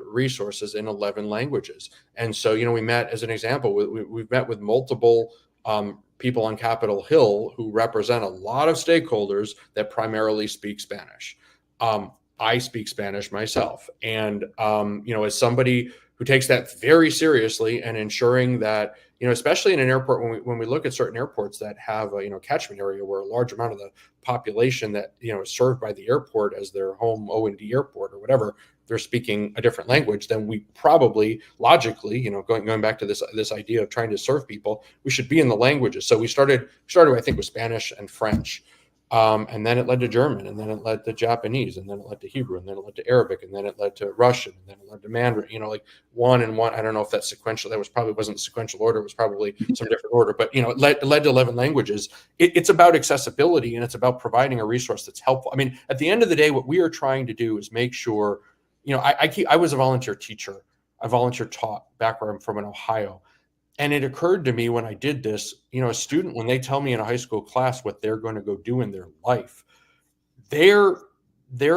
resources in 11 languages. And so, we met, as an example, we've met with multiple people on Capitol Hill who represent a lot of stakeholders that primarily speak Spanish. I speak Spanish myself. And, as somebody who takes that very seriously and ensuring that, especially in an airport, when we look at certain airports that have a catchment area where a large amount of the population that is served by the airport as their home O&D airport or whatever, they're speaking a different language, then we probably logically, going back to this idea of trying to serve people, we should be in the languages. So we started I think with Spanish and French. And then it led to German, and then it led to Japanese, and then it led to Hebrew, and then it led to Arabic, and then it led to Russian, and then it led to Mandarin, like one and one. I don't know if that's sequential. That wasn't sequential order. It was probably some different order, but it led to 11 languages. It's about accessibility, and it's about providing a resource that's helpful. I mean, at the end of the day, what we are trying to do is make sure, I was a volunteer teacher. I volunteer taught back where I'm from in Ohio. And it occurred to me when I did this, a student, when they tell me in a high school class what they're going to go do in their life, their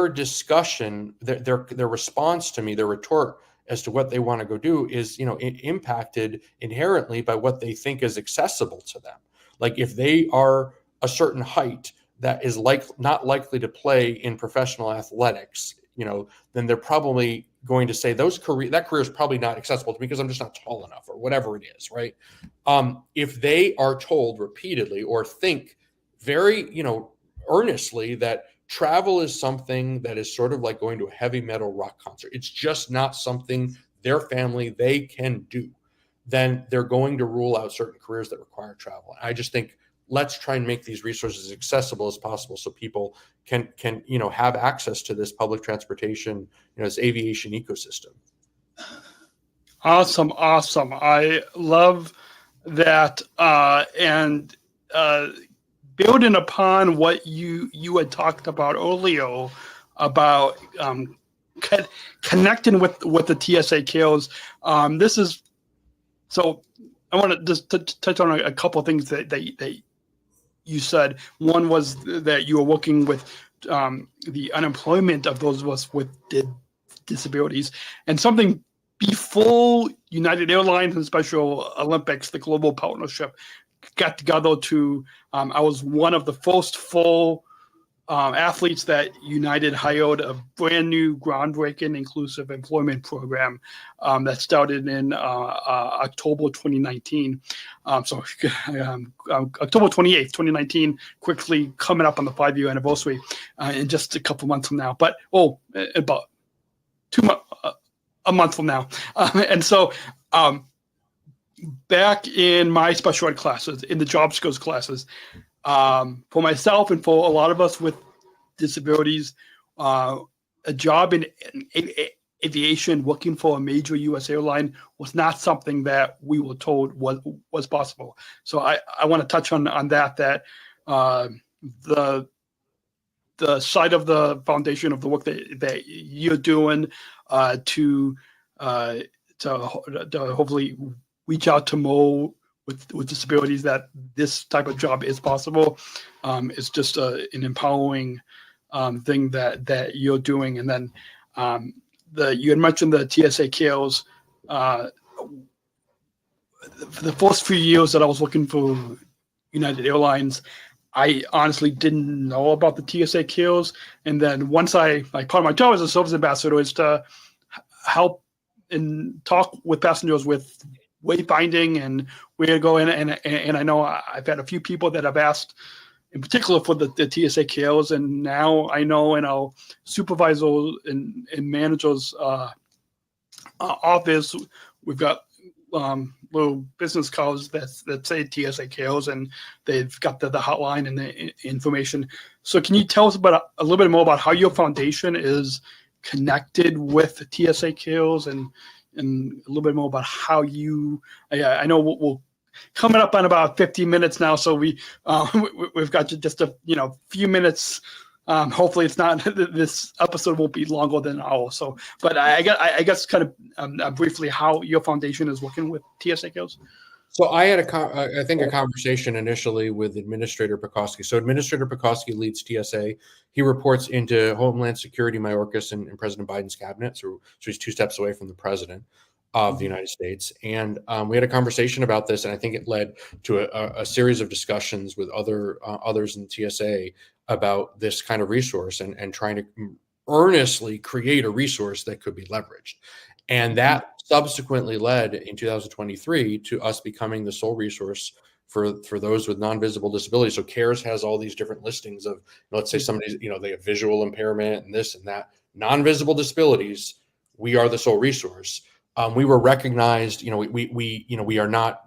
discussion, their response to me, their retort as to what they want to go do is, impacted inherently by what they think is accessible to them. Like if they are a certain height that is not likely to play in professional athletics, then they're probably going to say that career is probably not accessible to me because I'm just not tall enough or whatever it is, right? If they are told repeatedly or think very, earnestly that travel is something that is sort of like going to a heavy metal rock concert, it's just not something their family, they can do, then they're going to rule out certain careers that require travel. I just think let's try and make these resources as accessible as possible so people can have access to this public transportation, this aviation ecosystem. Awesome. I love that. And building upon what you had talked about earlier about connecting with the TSA kills. This is so. I want to just touch on a couple of things that you said. One was that you were working with the unemployment of those of us with disabilities, and something before United Airlines and Special Olympics, the global partnership got together to. I was one of the first full athletes that United hired, a brand new groundbreaking inclusive employment program that started in October 2019. October 28th, 2019, quickly coming up on the 5-year anniversary in just a couple months from now. But about a month from now. And so back in my special ed classes, in the job skills classes, for myself and for a lot of us with disabilities, a job in aviation, working for a major U.S. airline, was not something that we were told was possible. So I want to touch on that the side of the foundation of the work that you're doing to hopefully reach out to more with disabilities that this type of job is possible. It's just an empowering thing that you're doing. And then you had mentioned the TSA kills. For the first few years that I was looking for United Airlines, I honestly didn't know about the TSA kills. And then once part of my job as a service ambassador is to help and talk with passengers with wayfinding and where to go in. And I know I've had a few people that have asked, in particular for the TSA kills. And now I know in our supervisor and managers office, we've got little business cards that say TSA kills, and they've got the hotline and the information. So can you tell us about a little bit more about how your foundation is connected with the TSA kills, and a little bit more about how you? I know we'll coming up on about 50 minutes now, so we've got just a few minutes. Hopefully, it's not. This episode won't be longer than an hour. So, but I guess kind of briefly how your foundation is working with TSA kills. So I had a conversation initially with Administrator Pekoski. So Administrator Pekoski leads TSA. He reports into Homeland Security, Mayorkas, and President Biden's cabinet. So he's 2 steps away from the president of the United States. And we had a conversation about this, and I think it led to a series of discussions with others in the TSA about this kind of resource and trying to earnestly create a resource that could be leveraged. And that subsequently led in 2023 to us becoming the sole resource for those with non-visible disabilities. So CARES has all these different listings of, let's say somebody's, they have visual impairment and this and that, non-visible disabilities. We are the sole resource. We were recognized, we are not,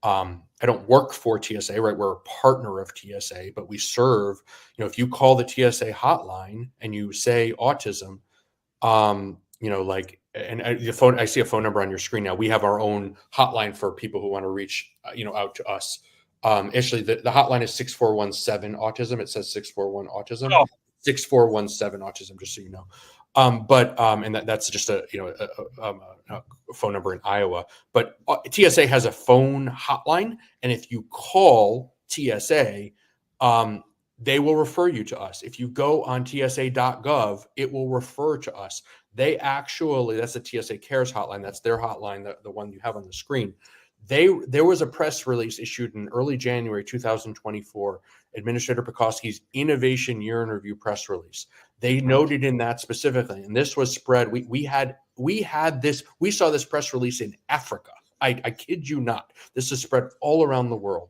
I don't work for TSA, right? We're a partner of TSA, but we serve, if you call the TSA hotline and you say autism, the phone, I see a phone number on your screen now. We have our own hotline for people who want to reach, out to us. Actually, the hotline is 6417 autism. It says 641 autism, 6417 autism, just so you know. And that's just a phone number in Iowa. But TSA has a phone hotline, and if you call TSA, they will refer you to us. If you go on TSA.gov, it will refer to us. They actually, that's the TSA Cares hotline. That's their hotline, the one you have on the screen. There was a press release issued in early January 2024, Administrator Pekoski's Innovation Year in Review press release. They noted in that specifically, and this was spread. We saw this press release in Africa. I kid you not. This is spread all around the world.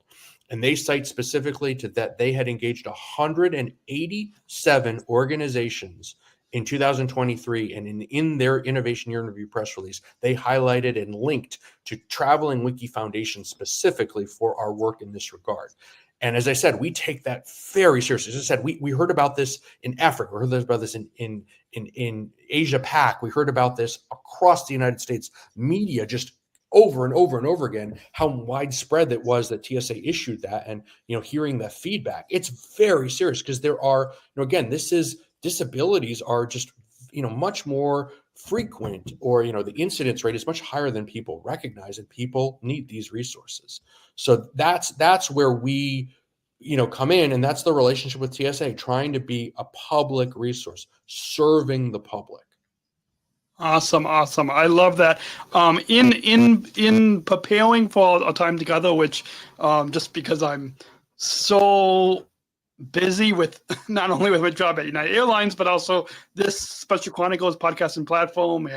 And they cite specifically to that they had engaged 187 organizations in 2023, and in their Innovation Year in Review press release, they highlighted and linked to Traveling Wiki Foundation specifically for our work in this regard. And as I said, we take that very seriously. As I said, we heard about this in Africa. We heard about this in Asia Pac. We heard about this across the United States media, just over and over and over again, how widespread it was that TSA issued that, and hearing the feedback. It's very serious because there are, again, disabilities are just much more frequent, or the incidence rate is much higher than people recognize, and people need these resources. So that's where we come in, and that's the relationship with TSA, trying to be a public resource, serving the public. Awesome. I love that. In preparing for our time together, which just because I'm so busy with not only with my job at United Airlines, but also this Special Chronicles podcast and platform,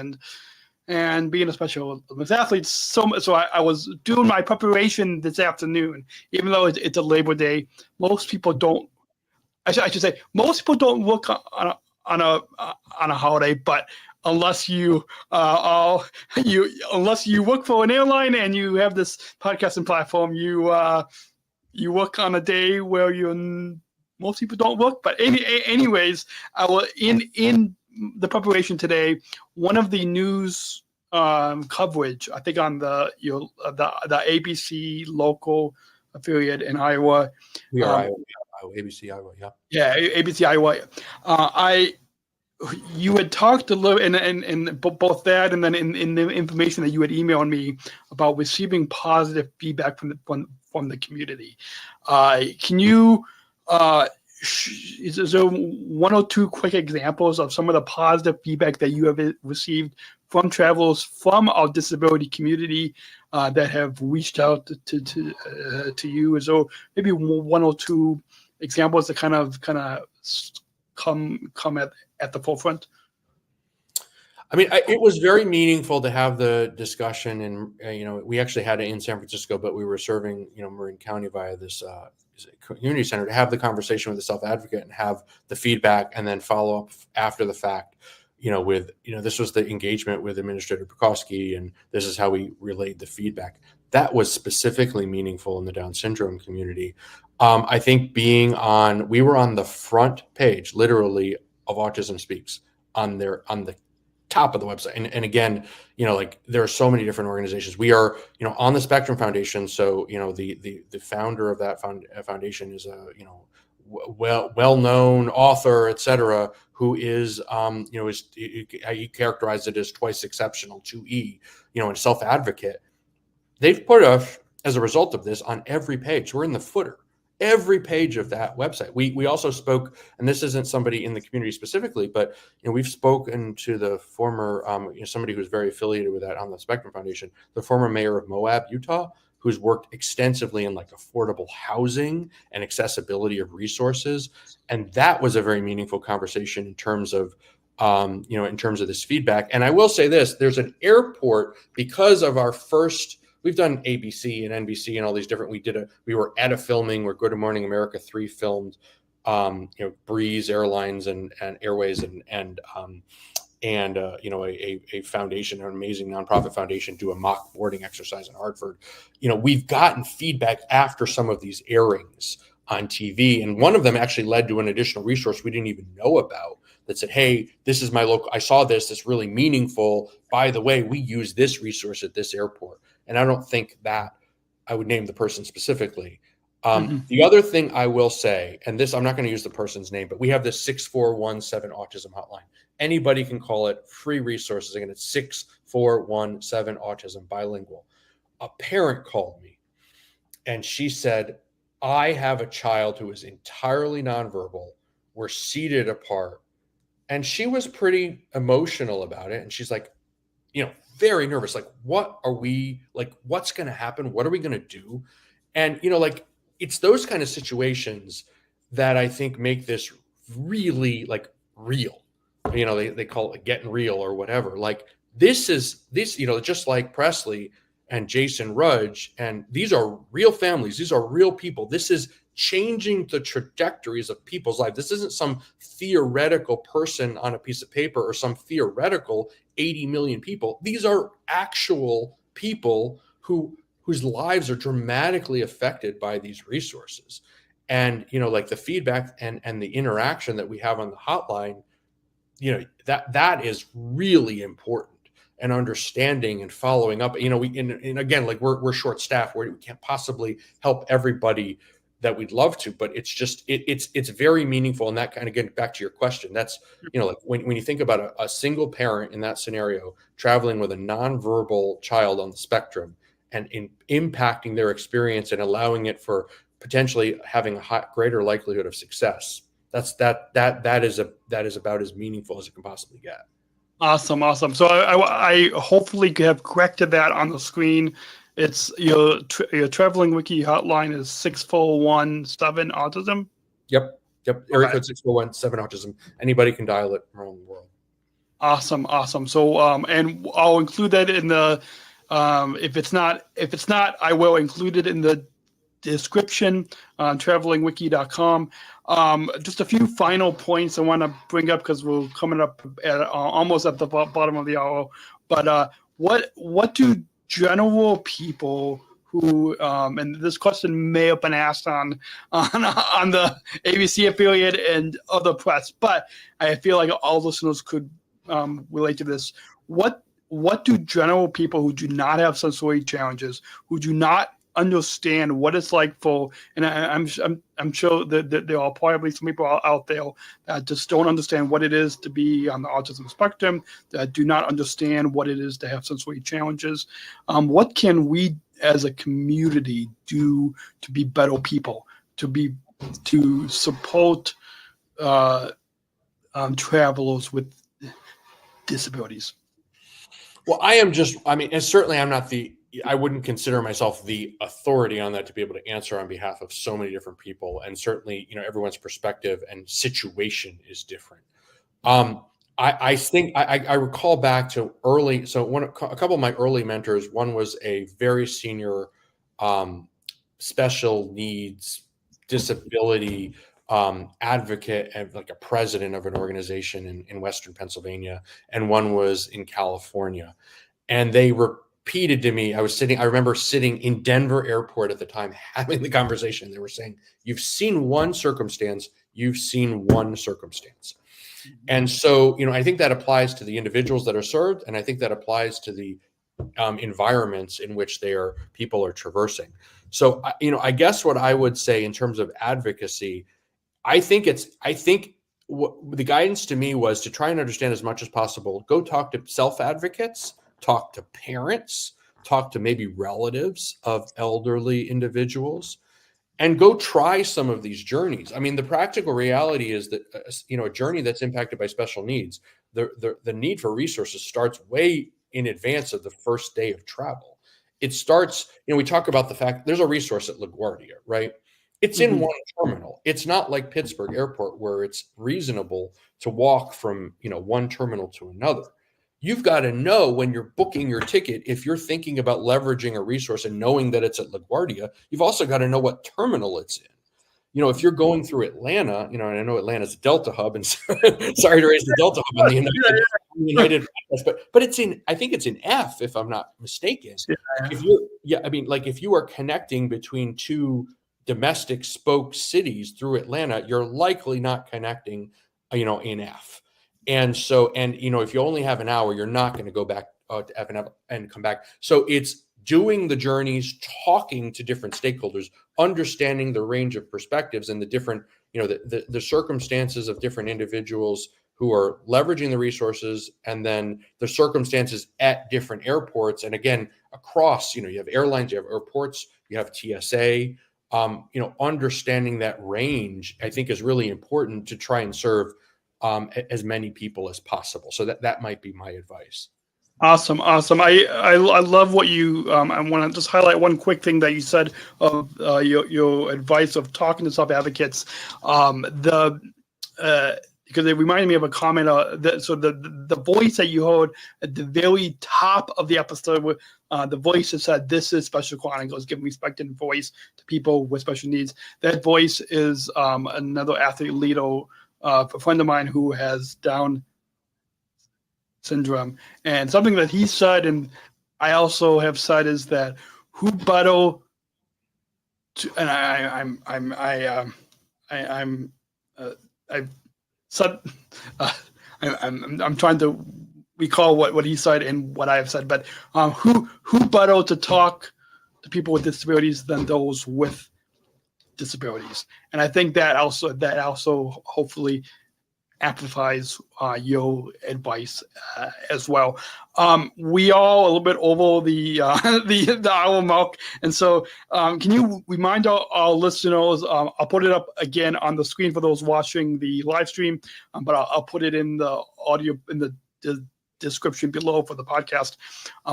and being a special Olympics athlete. So I was doing my preparation this afternoon, even though it's a Labor Day. Most people don't. I should say most people don't work on a holiday, but unless you unless you work for an airline and you have this podcast and platform, you work on a day where most people don't work. But anyways, in the preparation today, one of the news coverage, I think on the ABC local affiliate in Iowa. We are Iowa, ABC Iowa, yeah. Yeah, ABC Iowa. You had talked a little, and both that, and then in the information that you had emailed me about receiving positive feedback from the community. Can you is there one or two quick examples of some of the positive feedback that you have received from travelers from our disability community that have reached out to you? Is there maybe one or two examples that kind of come at the forefront? I mean, it was very meaningful to have the discussion, and we actually had it in San Francisco, but we were serving Marin County via this community center, to have the conversation with the self-advocate and have the feedback, and then follow up after the fact. With this was the engagement with Administrator Smrokowski, and this is how we relayed the feedback. That was specifically meaningful in the Down syndrome community. I think we were on the front page, literally, of Autism Speaks on the top of the website. And again, there are so many different organizations. We are, on the Spectrum Foundation. So, the founder of that foundation is a, well-known author, et cetera, who is, he characterized it as twice exceptional, 2E, and self-advocate. They've put us, as a result of this, on every page. We're in the footer, every page of that website. We also spoke, and this isn't somebody in the community specifically, but we've spoken to the former, somebody who's very affiliated with that on the Spectrum Foundation, the former mayor of Moab, Utah, who's worked extensively in affordable housing and accessibility of resources. And that was a very meaningful conversation in terms of, in terms of this feedback. And I will say this, there's an airport, because of our first, we've done ABC and NBC and all these different, we were at a filming where Good Morning America 3 filmed, Breeze Airlines and Airways and a foundation, an amazing nonprofit foundation, do a mock boarding exercise in Hartford. We've gotten feedback after some of these airings on TV, and one of them actually led to an additional resource we didn't even know about that said, hey, this is my local, I saw this, it's really meaningful. By the way, we use this resource at this airport. And I don't think that I would name the person specifically. The other thing I will say, and this, I'm not going to use the person's name, but we have this 6417 autism hotline. Anybody can call it, free resources. Again, it's 6417 autism, bilingual. A parent called me and she said, I have a child who is entirely nonverbal. We're seated apart. And she was pretty emotional about it. And she's like, very nervous. Like, what are we, what's going to happen? What are we going to do? And, it's those kind of situations that I think make this really real. They call it getting real or whatever. This, just like Presley and Jason Rudge, and these are real families. These are real people. This is changing the trajectories of people's lives. This isn't some theoretical person on a piece of paper or some theoretical 80 million people. These are actual people whose lives are dramatically affected by these resources. And, the feedback and the interaction that we have on the hotline, that is really important, and understanding and following up. And again, we're short staffed, where we can't possibly help everybody that we'd love to, but it's just, it's very meaningful. And that kind of, getting back to your question, that's, when you think about a single parent in that scenario, traveling with a nonverbal child on the spectrum and impacting their experience and allowing it for potentially having a greater likelihood of success. That is about as meaningful as it can possibly get. Awesome. So I hopefully have corrected that on the screen. It's your Traveling Wiki hotline is 6417 autism. Yep. Area code 6417 autism. Anybody can dial it around the world. Awesome. So and I'll include that in the if it's not, I will include it in the description on travelingwiki.com. Just a few final points I want to bring up, because we're coming up at almost at the bottom of the hour. But what do general people who and this question may have been asked on the ABC affiliate and other press, but I feel like all listeners could relate to this. What do general people who do not have sensory challenges, who do not understand what it's like for, and I'm sure that there are probably some people out there that just don't understand what it is to be on the autism spectrum, that do not understand what it is to have sensory challenges. What can we as a community do to be better people, to be to support travelers with disabilities? Well, and certainly I wouldn't consider myself the authority on that to be able to answer on behalf of so many different people. And certainly, everyone's perspective and situation is different. I think I recall back to a couple of my early mentors. One was a very senior special needs disability advocate and like a president of an organization in Western Pennsylvania, and one was in California. And they repeated to me, I remember sitting in Denver airport at the time, having the conversation. They were saying, you've seen one circumstance. And so, I think that applies to the individuals that are served. And I think that applies to the environments in which people are traversing. So, I guess what I would say in terms of advocacy, I think the guidance to me was to try and understand as much as possible. Go talk to self-advocates, talk to parents, talk to maybe relatives of elderly individuals, and go try some of these journeys. I mean, the practical reality is that, a journey that's impacted by special needs, the need for resources starts way in advance of the first day of travel. It starts, we talk about the fact there's a resource at LaGuardia, right? It's in one terminal. It's not like Pittsburgh Airport where it's reasonable to walk from, one terminal to another. You've got to know when you're booking your ticket, if you're thinking about leveraging a resource and knowing that it's at LaGuardia, you've also got to know what terminal it's in. If you're going through Atlanta, and I know Atlanta's a Delta hub, and sorry to raise the Delta hub on the United, but I think it's in F, if I'm not mistaken. If you are connecting between two domestic spoke cities through Atlanta, you're likely not connecting, in F. And so, if you only have an hour, you're not going to go back to F and come back. So it's doing the journeys, talking to different stakeholders, understanding the range of perspectives and the different, the circumstances of different individuals who are leveraging the resources, and then the circumstances at different airports. And again, across, you have airlines, you have airports, you have TSA, understanding that range, I think, is really important to try and serve as many people as possible. So that might be my advice. Awesome. I love what you. I want to just highlight one quick thing that you said of your advice of talking to self-advocates. Because it reminded me of a comment. The voice that you heard at the very top of the episode, the voice that said, "This is Special Chronicles, giving respect and voice to people with special needs." That voice is another athlete leader, a friend of mine who has Down syndrome, and something that he said, and I also have said, is that who better to, and I'm trying to recall what he said and what I have said, but who better to talk to people with disabilities than those with disabilities? And I think that also hopefully amplifies your advice as well. We are a little bit over the hour mark, and so can you remind our listeners? I'll put it up again on the screen for those watching the live stream, but I'll put it in the audio in the description below for the podcast.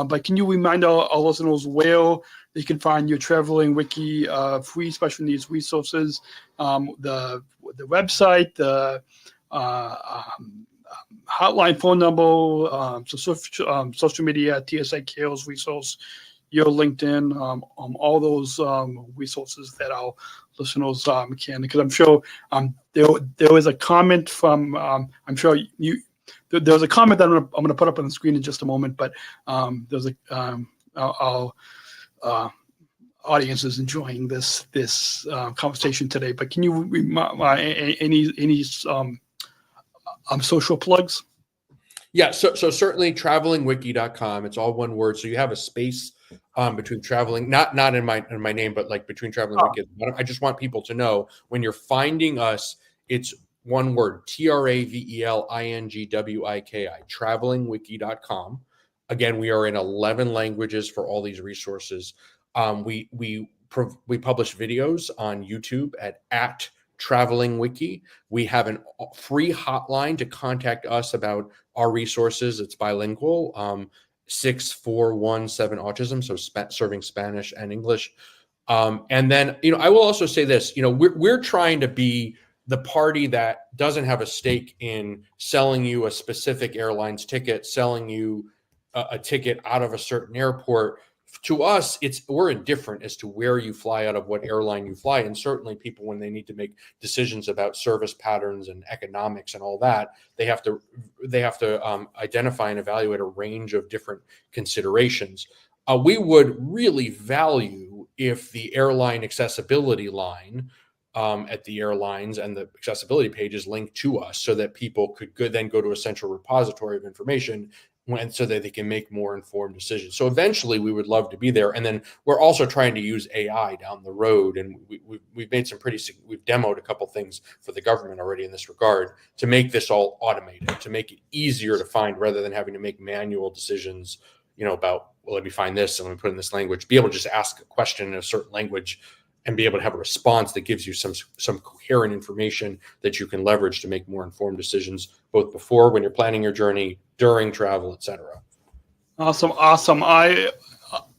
But can you remind our listeners where they can find your Traveling Wiki free special needs resources, the website, the hotline, phone number, social media, TSA Chaos resource, your LinkedIn, all those resources that our listeners can, because I'm sure there was a comment from, I'm sure there's a comment that I'm going to put up on the screen in just a moment, but there's our audience is enjoying this conversation today. But can you any social plugs? Yeah, so certainly travelingwiki.com. It's all one word. So you have a space between traveling, not in my name, but like between Traveling Wiki. I just want people to know when you're finding us, it's one word, TRAVELINGWIKI, travelingwiki.com. Again, we are in 11 languages for all these resources. We we publish videos on YouTube at Traveling Wiki. We have a free hotline to contact us about our resources. It's bilingual, 6417 Autism, so serving Spanish and English. And then, I will also say this, we're trying to be the party that doesn't have a stake in selling you a specific airline's ticket, selling you a ticket out of a certain airport. To us, we're indifferent as to where you fly out of, what airline you fly. And certainly people, when they need to make decisions about service patterns and economics and all that, they have to identify and evaluate a range of different considerations. We would really value if the airline accessibility line at the airlines and the accessibility page is linked to us, so that people could then go to a central repository of information so that they can make more informed decisions. So eventually we would love to be there. And then we're also trying to use AI down the road. And we've made we've demoed a couple things for the government already in this regard to make this all automated, to make it easier to find rather than having to make manual decisions, about, well, let me find this and let me put in this language, be able to just ask a question in a certain language and be able to have a response that gives you some coherent information that you can leverage to make more informed decisions, both before, when you're planning your journey, during travel, etc. Awesome. I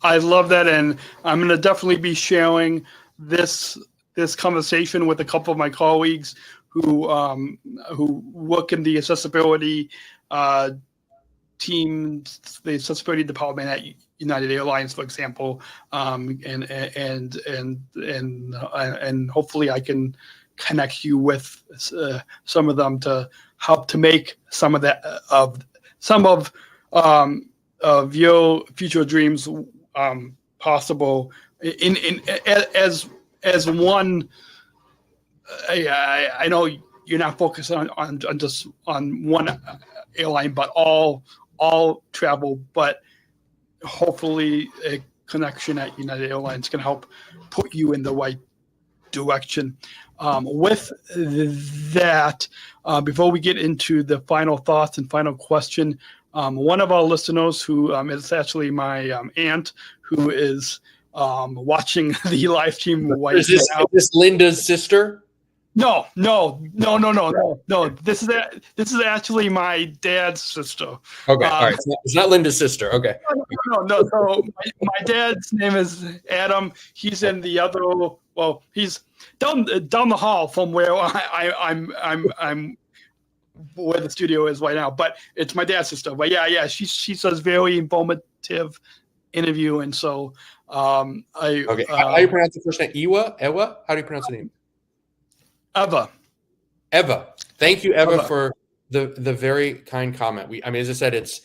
love that, and I'm going to definitely be sharing this conversation with a couple of my colleagues who work in the accessibility teams, the accessibility department at United Airlines, for example, and hopefully I can connect you with some of them to help to make some of your future dreams possible. As one, I know you're not focused on just on one airline, but all travel, but hopefully a connection at United Airlines can help put you in the right direction. With that, before we get into the final thoughts and final question, one of our listeners, who is actually my aunt, who is watching the live stream right now. Is this Linda's sister? No. This is actually my dad's sister. Okay, all right. It's not Linda's sister. Okay. No. So my dad's name is Adam. He's in the other. Well, he's down the hall from where I'm where the studio is right now. But it's my dad's sister. But yeah. She does very informative interview, and so okay. How do you pronounce the first name? Ewa? How do you pronounce the name? Eva. Thank you, Eva, for the very kind comment. As I said, it's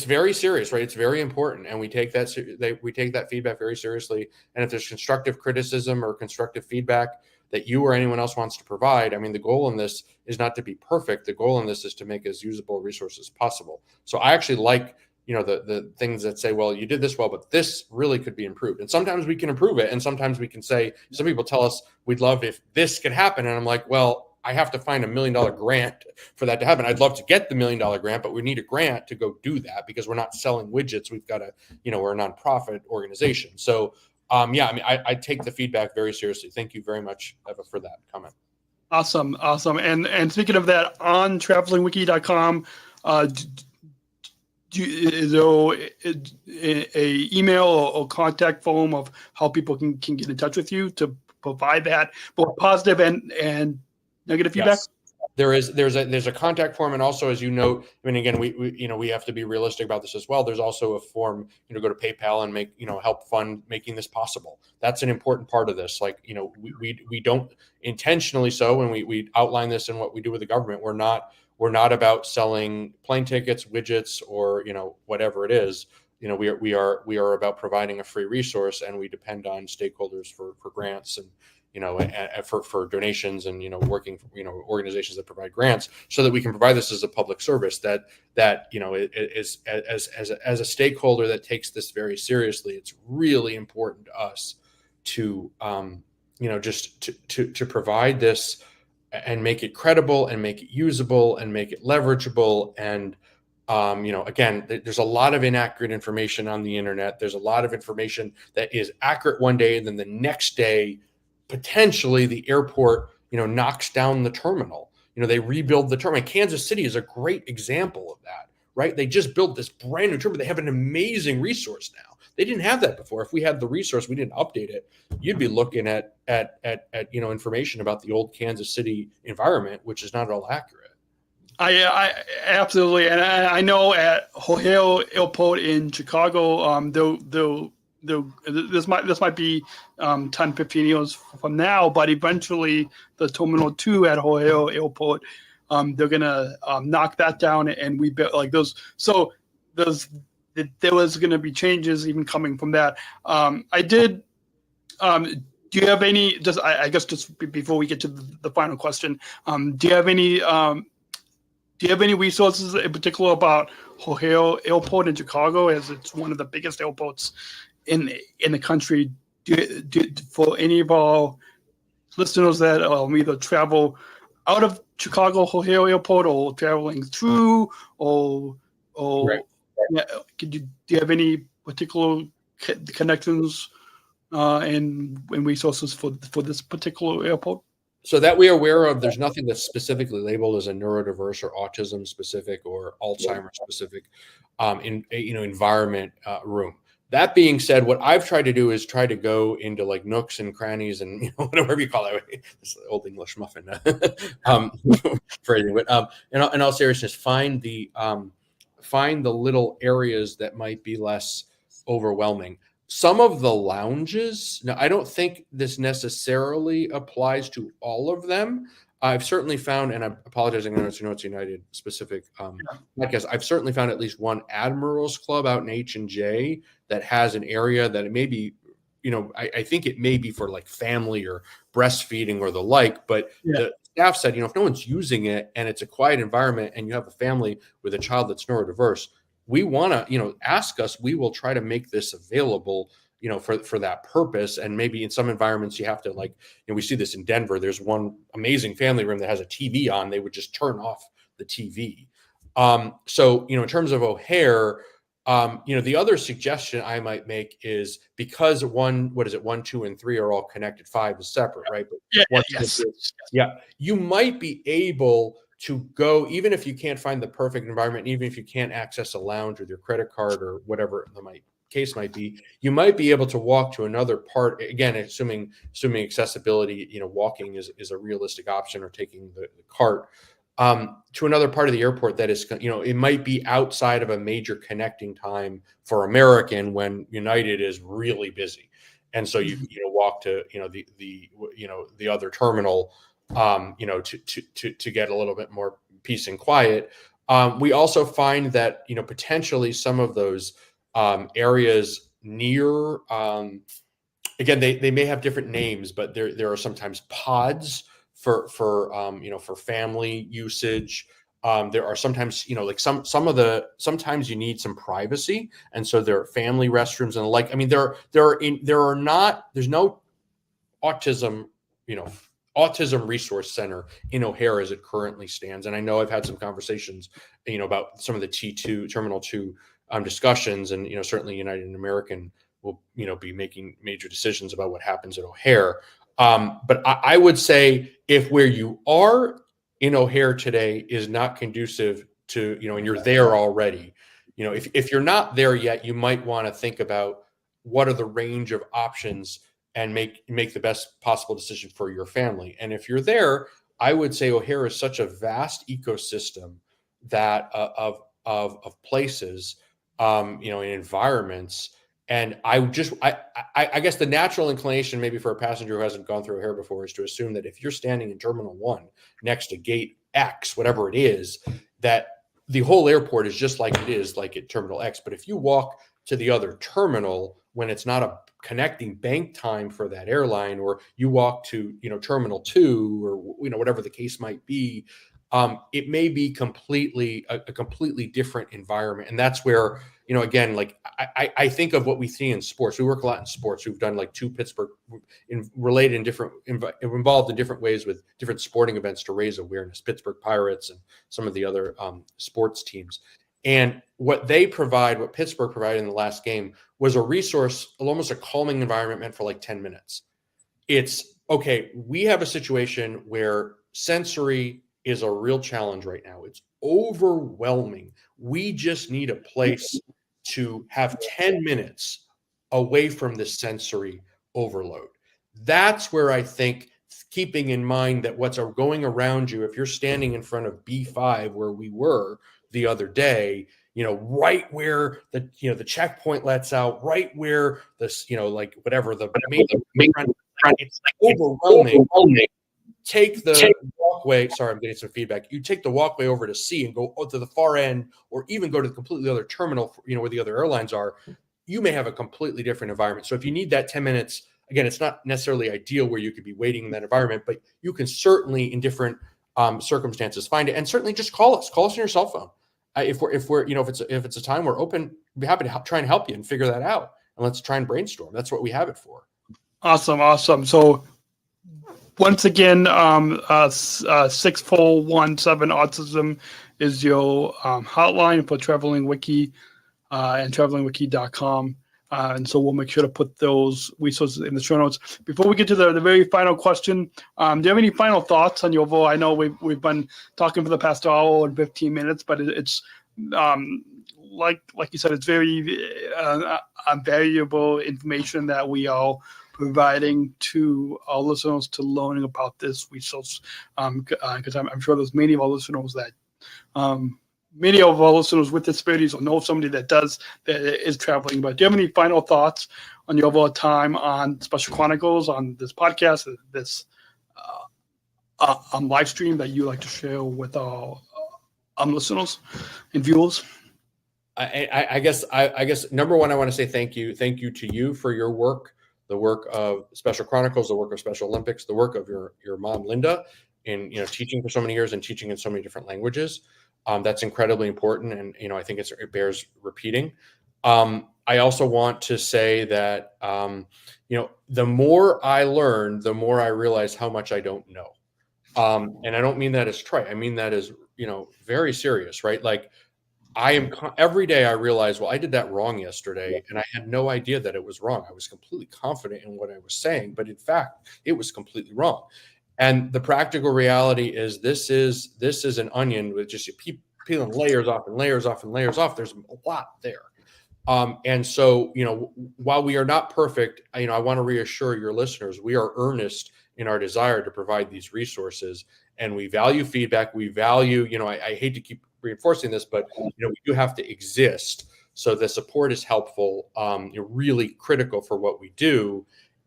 very serious, right? It's very important, and we take that feedback very seriously. And if there's constructive criticism or constructive feedback that you or anyone else wants to provide, the goal in this is not to be perfect. The goal in this is to make as usable a resource as possible. So I actually like the things that say, well, you did this well, but this really could be improved. And sometimes we can improve it. And sometimes we can say, some people tell us, we'd love if this could happen. And I'm like, well, I have to find $1 million grant for that to happen. I'd love to get the $1 million grant, but we need a grant to go do that because we're not selling widgets. We've got we're a nonprofit organization. So I take the feedback very seriously. Thank you very much, Eva, for that comment. Awesome. And speaking of that, on travelingwiki.com, is there a email or contact form of how people can get in touch with you to provide that both positive and negative feedback? Yes. There's a contact form, and also, as you note, again, we have to be realistic about this as well. There's also a form, go to PayPal and make help fund making this possible. That's an important part of this. Like, we don't intentionally so, and we outline this in what we do with the government. We're not about selling plane tickets, widgets, or whatever it is. We are about providing a free resource, and we depend on stakeholders for grants and for donations and working for organizations that provide grants, so that we can provide this as a public service that is as a stakeholder that takes this very seriously. It's really important to us to to provide this and make it credible and make it usable and make it leverageable. And Again, there's a lot of inaccurate information on the internet. There's a lot of information that is accurate one day, and then the next day, potentially the airport, knocks down the terminal. They rebuild the terminal. Kansas City is a great example of that, right? They just built this brand new terminal. They have an amazing resource now. They didn't have that before. If we had the resource, we didn't update it. You'd be looking at information about the old Kansas City environment, which is not at all accurate. I absolutely, and I know at O'Hare Airport in Chicago, this might be 10, 15 years from now, but eventually the Terminal 2 at O'Hare Airport, they're gonna knock that down and rebuild like those. So there was gonna be changes even coming from that. I did. Do you have any? I guess just before we get to the final question, do you have any? Do you have any resources in particular about O'Hare Airport in Chicago, as it's one of the biggest airports in the country? For any of our listeners that either travel out of Chicago O'Hare Airport or traveling through, or Right. Yeah, do you have any particular connections and resources for this particular airport? So that we are aware of, there's nothing that's specifically labeled as a neurodiverse or autism specific or Alzheimer specific environment room. That being said, what I've tried to do is try to go into like nooks and crannies and whatever you call it. This old English muffin phrasing. But in all seriousness, find the little areas that might be less overwhelming. Some of the lounges, now I don't think this necessarily applies to all of them. I've certainly found, and I'm apologizing, I know it's United specific podcast. I've certainly found at least one Admirals Club out in H&J that has an area that it may be, I think it may be for like family or breastfeeding or the like, but the staff said, if no one's using it and it's a quiet environment and you have a family with a child that's neurodiverse, we want to, ask us, we will try to make this available, for that purpose. And maybe in some environments you have to we see this in Denver. There's one amazing family room that has a TV on. They would just turn off the TV. So, in terms of O'Hare, the other suggestion I might make is because 1, 2, and 3 are all connected, 5 is separate, right? But you might be able to go, even if you can't find the perfect environment, even if you can't access a lounge with your credit card or whatever the case might be, you might be able to walk to another part. Again, assuming accessibility, walking is a realistic option, or taking the cart to another part of the airport that is, it might be outside of a major connecting time for American when United is really busy, and so you walk to the other terminal. To get a little bit more peace and quiet. We also find that, potentially some of those areas near, again, they may have different names, but there are sometimes pods for family usage. There are sometimes, sometimes you need some privacy. And so there are family restrooms and the like. I mean, there's no autism resource center in O'Hare as it currently stands. And I know I've had some conversations, about some of the Terminal 2 discussions, and, certainly United and American will, be making major decisions about what happens at O'Hare. But I would say if where you are in O'Hare today is not conducive to, and you're there already, if you're not there yet, you might want to think about what are the range of options and make the best possible decision for your family. And if you're there, I would say O'Hare is such a vast ecosystem that of places, in environments. And I guess the natural inclination, maybe for a passenger who hasn't gone through O'Hare before, is to assume that if you're standing in Terminal 1 next to Gate X, whatever it is, that the whole airport is just like it is like at Terminal X. But if you walk to the other terminal when it's not a connecting bank time for that airline, or you walk to, Terminal 2, or, whatever the case might be, it may be a completely different environment. And that's where, again, I think of what we see in sports. We work a lot in sports. We've done 2 Pittsburgh involved in different ways with different sporting events to raise awareness, Pittsburgh Pirates and some of the other sports teams. And what they provide, what Pittsburgh provided in the last game, was a resource, almost a calming environment meant for like 10 minutes. It's, okay, we have a situation where sensory is a real challenge right now. It's overwhelming. We just need a place to have 10 minutes away from the sensory overload. That's where I think, keeping in mind that what's going around you, if you're standing in front of B5 where we were the other day, right where the checkpoint lets out, right where this, like whatever the main, it's like overwhelming. Take the walkway. Sorry, I'm getting some feedback. You take the walkway over to C and go to the far end, or even go to the completely other terminal, where the other airlines are. You may have a completely different environment. So if you need that 10 minutes, again, it's not necessarily ideal where you could be waiting in that environment, but you can certainly, in different circumstances, find it. And certainly just call us on your cell phone. If it's a time we're open, we'd be happy to try and help you and figure that out. And let's try and brainstorm. That's what we have it for. Awesome. So once again, 6417 Autism is your hotline for Traveling Wiki and travelingwiki.com. And so we'll make sure to put those resources in the show notes. Before we get to the very final question, do you have any final thoughts on your vote? I know we've been talking for the past hour and 15 minutes, but it's like you said, it's very valuable information that we are providing to our listeners to learning about this resource. Because I'm sure there's many of our listeners that many of our listeners with disabilities or know somebody that is traveling. But do you have any final thoughts on your overall time on Special Chronicles, on this podcast, this live stream that you like to share with our listeners and viewers? I guess number one, I want to say thank you to you for your work, the work of Special Chronicles, the work of Special Olympics, the work of your mom, Linda, in teaching for so many years and teaching in so many different languages. That's incredibly important, and I think it bears repeating. I also want to say that the more I learn, the more I realize how much I don't know, and I don't mean that as trite. I mean that as very serious, right? Like every day I realize, well, I did that wrong yesterday, and I had no idea that it was wrong. I was completely confident in what I was saying, but in fact, it was completely wrong. And the practical reality is this is an onion with just peeling layers off and layers off and layers off. There's a lot there. And so, while we are not perfect, I want to reassure your listeners, we are earnest in our desire to provide these resources, and we value feedback. We value, I hate to keep reinforcing this, but, we do have to exist. So the support is helpful, really critical for what we do.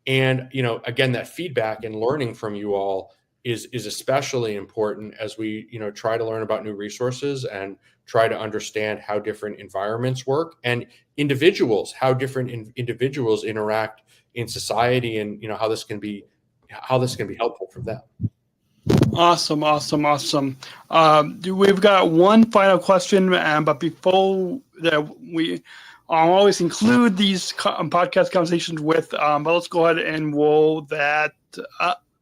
And, again, that feedback and learning from you all is especially important as we, try to learn about new resources and try to understand how different environments work and individuals, how different individuals interact in society, and, how this can be helpful for them. Awesome. We've got one final question, but before that, we always include these podcast conversations with, but let's go ahead and roll that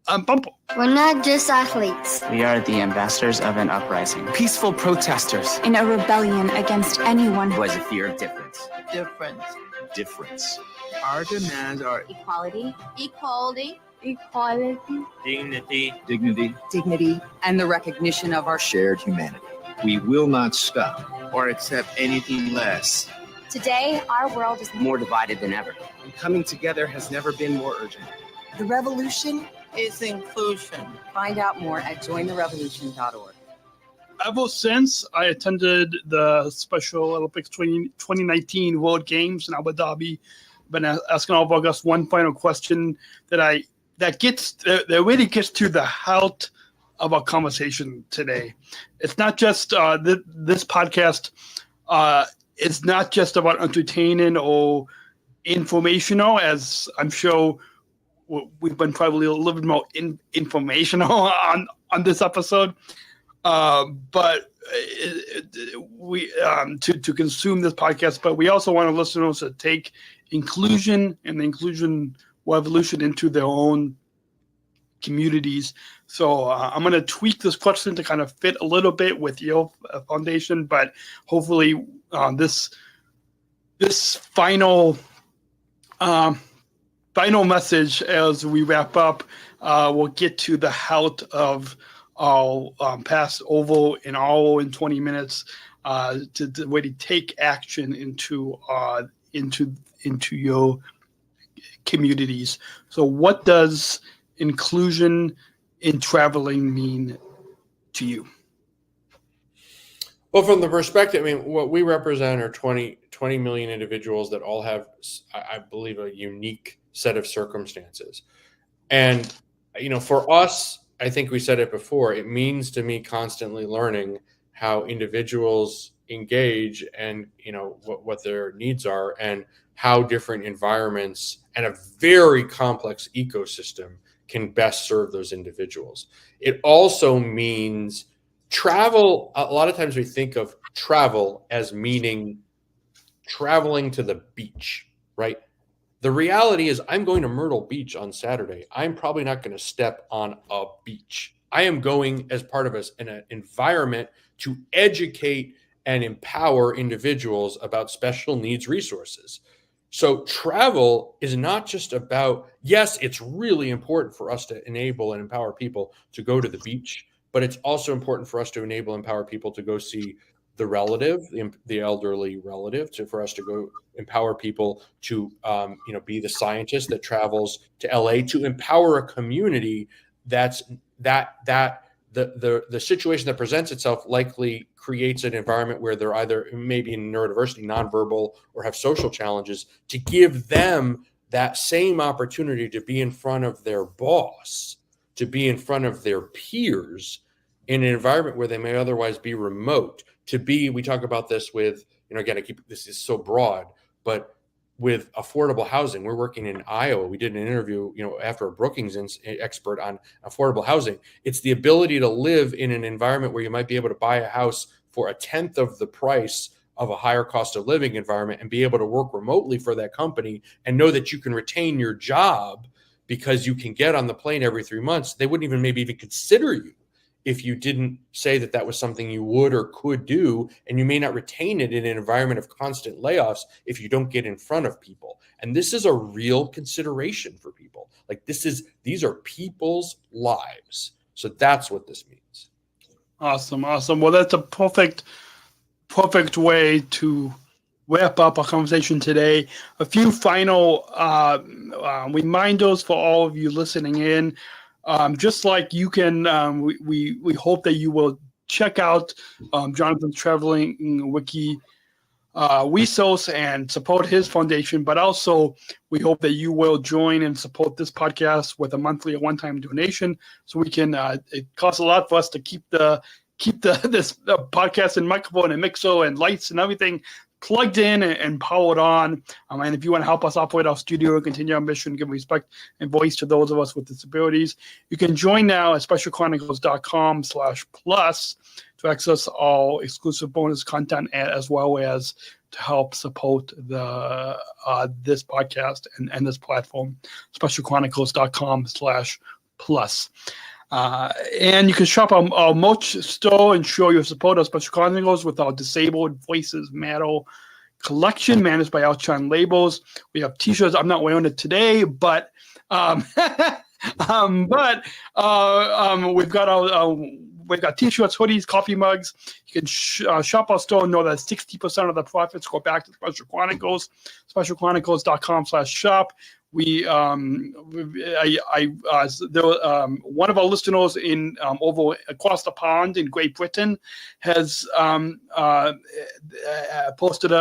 bumble. We're not just athletes. We are the ambassadors of an uprising. Peaceful protesters. In a rebellion against anyone who has a fear of difference. Difference. Our demands are equality, dignity, and the recognition of our shared humanity. We will not stop or accept anything less. Today, our world is more divided than ever. And coming together has never been more urgent. The revolution is inclusion. Find out more at jointherevolution.org. Ever since I attended the Special Olympics 2019 World Games in Abu Dhabi, I've been asking all of our guests one final question that really gets to the heart of our conversation today. It's not just this podcast. It's not just about entertaining or informational, as I'm sure we've been probably a little bit more informational on this episode. But we to consume this podcast, but we also want our listeners to take inclusion and the inclusion revolution into their own communities. So I'm going to tweak this question to kind of fit a little bit with your foundation, but hopefully this final message as we wrap up will get to the heart of our pass over an hour and 20 minutes to really take action into your communities. So what does inclusion in traveling mean to you? Well, from the perspective, I mean, what we represent are 20 million individuals that all have, I believe, a unique set of circumstances. And, for us, I think we said it before, it means to me constantly learning how individuals engage and, what their needs are and how different environments and a very complex ecosystem can best serve those individuals. It also means travel. A lot of times we think of travel as meaning traveling to the beach, right? The reality is I'm going to Myrtle Beach on Saturday. I'm probably not going to step on a beach. I am going as part of an environment to educate and empower individuals about special needs resources. So travel is not just about, yes, it's really important for us to enable and empower people to go to the beach, but it's also important for us to enable and empower people to go see the relative, the elderly relative, for us to go empower people to, be the scientist that travels to LA, to empower a community that the situation that presents itself likely creates an environment where they're either maybe in neurodiversity, nonverbal, or have social challenges, to give them that same opportunity to be in front of their boss, to be in front of their peers in an environment where they may otherwise be remote, to be, we talk about this with, again, this is so broad, but with affordable housing. We're working in Iowa. We did an interview, after a Brookings expert on affordable housing. It's the ability to live in an environment where you might be able to buy a house for 1/10 of the price of a higher cost of living environment and be able to work remotely for that company and know that you can retain your job because you can get on the plane every 3 months. They wouldn't maybe even consider you if you didn't say that was something you would or could do, and you may not retain it in an environment of constant layoffs if you don't get in front of people. And this is a real consideration for people. Like these are people's lives. So that's what this means. Awesome. Well, that's a perfect way to wrap up our conversation today. A few final reminders for all of you listening in. Just like you can, we hope that you will check out Jonathan's Traveling Wiki resource and support his foundation, but also we hope that you will join and support this podcast with a monthly or one-time donation, so we can. It costs a lot for us to keep this podcast and microphone and mixer and lights and everything plugged in and powered on. And if you want to help us operate our studio and continue our mission, give respect and voice to those of us with disabilities, you can join now at specialchronicles.com/plus to access all exclusive bonus content, as well as to help support this podcast and this platform. specialchronicles.com/plus. And you can shop our merch store and show your support of Special Chronicles with our Disabled Voices Matter collection managed by Outshine Labels. We have t-shirts. I'm not wearing it today, but we've got t-shirts, hoodies, coffee mugs. You can shop our store and know that 60% of the profits go back to Special Chronicles. specialchronicles.com/shop. One of our listeners in over across the pond in Great Britain has posted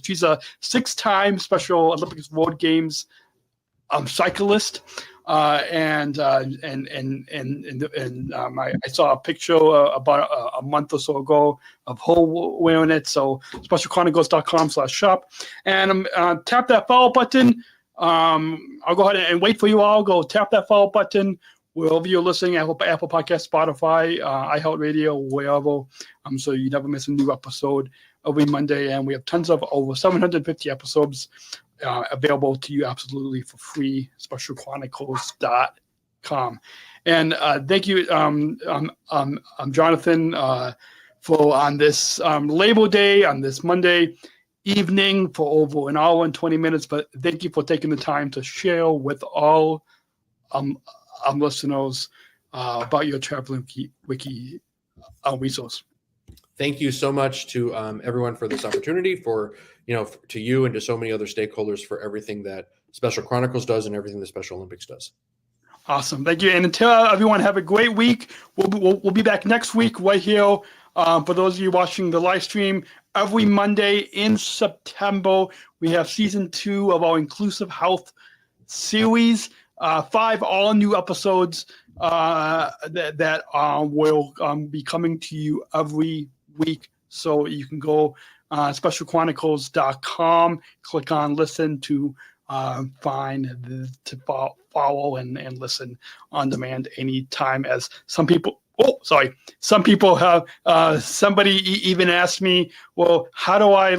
she's a 6-time Special Olympics World Games cyclist. I saw a picture about a month or so ago of her wearing it. So specialchronicles.com/shop, and tap that follow button. I'll go ahead and wait for you all. Go tap that follow button wherever you're listening. Apple Podcast, Spotify, iHeartRadio, wherever. So you never miss a new episode every Monday. And we have tons of over 750 episodes available to you absolutely for free. specialchronicles.com. TSA.gov. And thank you, Jonathan, for on this Labor Day, on this Monday evening for over an hour and 20 minutes. But thank you for taking the time to share with all listeners about your Traveling Wiki resource. Thank you so much to everyone for this opportunity, for to you and to so many other stakeholders for everything that Special Chronicles does and everything the Special Olympics does. Awesome, thank you. And until everyone have a great week. We'll be back next week right here. For those of you watching the live stream, every Monday in September, we have season 2 of our Inclusive Health series. 5 all new episodes that will be coming to you every week. So you can go specialchronicles.com, click on listen to follow and listen on demand anytime. As some people have somebody even asked me, well, how do I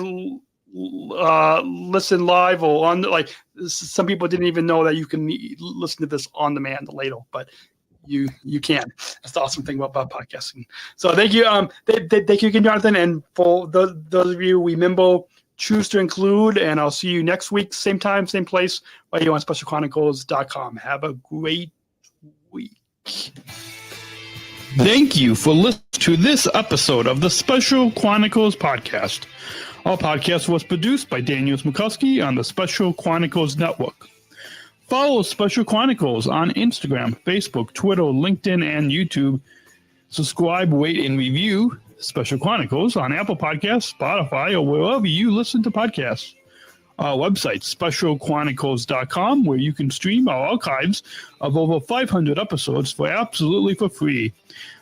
listen live or on? Like, some people didn't even know that you can listen to this on demand later, but you can. That's the awesome thing about podcasting. So thank you, thank you again, Jonathan, and for those of you remember, choose to include, and I'll see you next week, same time, same place, right here on specialchronicles.com. Have a great week. Thank you for listening to this episode of the Special Chronicles podcast. Our podcast was produced by Daniel Smrokowski on the Special Chronicles Network. Follow Special Chronicles on Instagram, Facebook, Twitter, LinkedIn, and YouTube. Subscribe, rate, and review Special Chronicles on Apple Podcasts, Spotify, or wherever you listen to podcasts. Our website, specialchronicles.com, where you can stream our archives of over 500 episodes absolutely for free.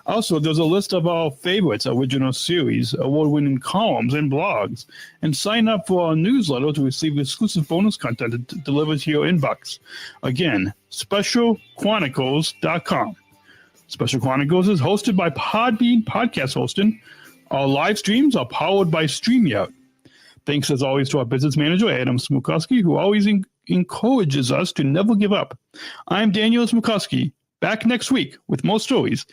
Also, there's a list of our favorites, original series, award-winning columns, and blogs. And sign up for our newsletter to receive exclusive bonus content delivered to your inbox. Again, specialchronicles.com. Special Chronicles is hosted by Podbean Podcast Hosting. Our live streams are powered by StreamYard. Thanks, as always, to our business manager, Adam Smrokowski, who always encourages us to never give up. I'm Daniel Smrokowski, back next week with more stories.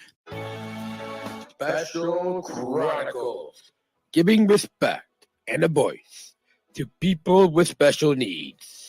Special Chronicles, giving respect and a voice to people with special needs.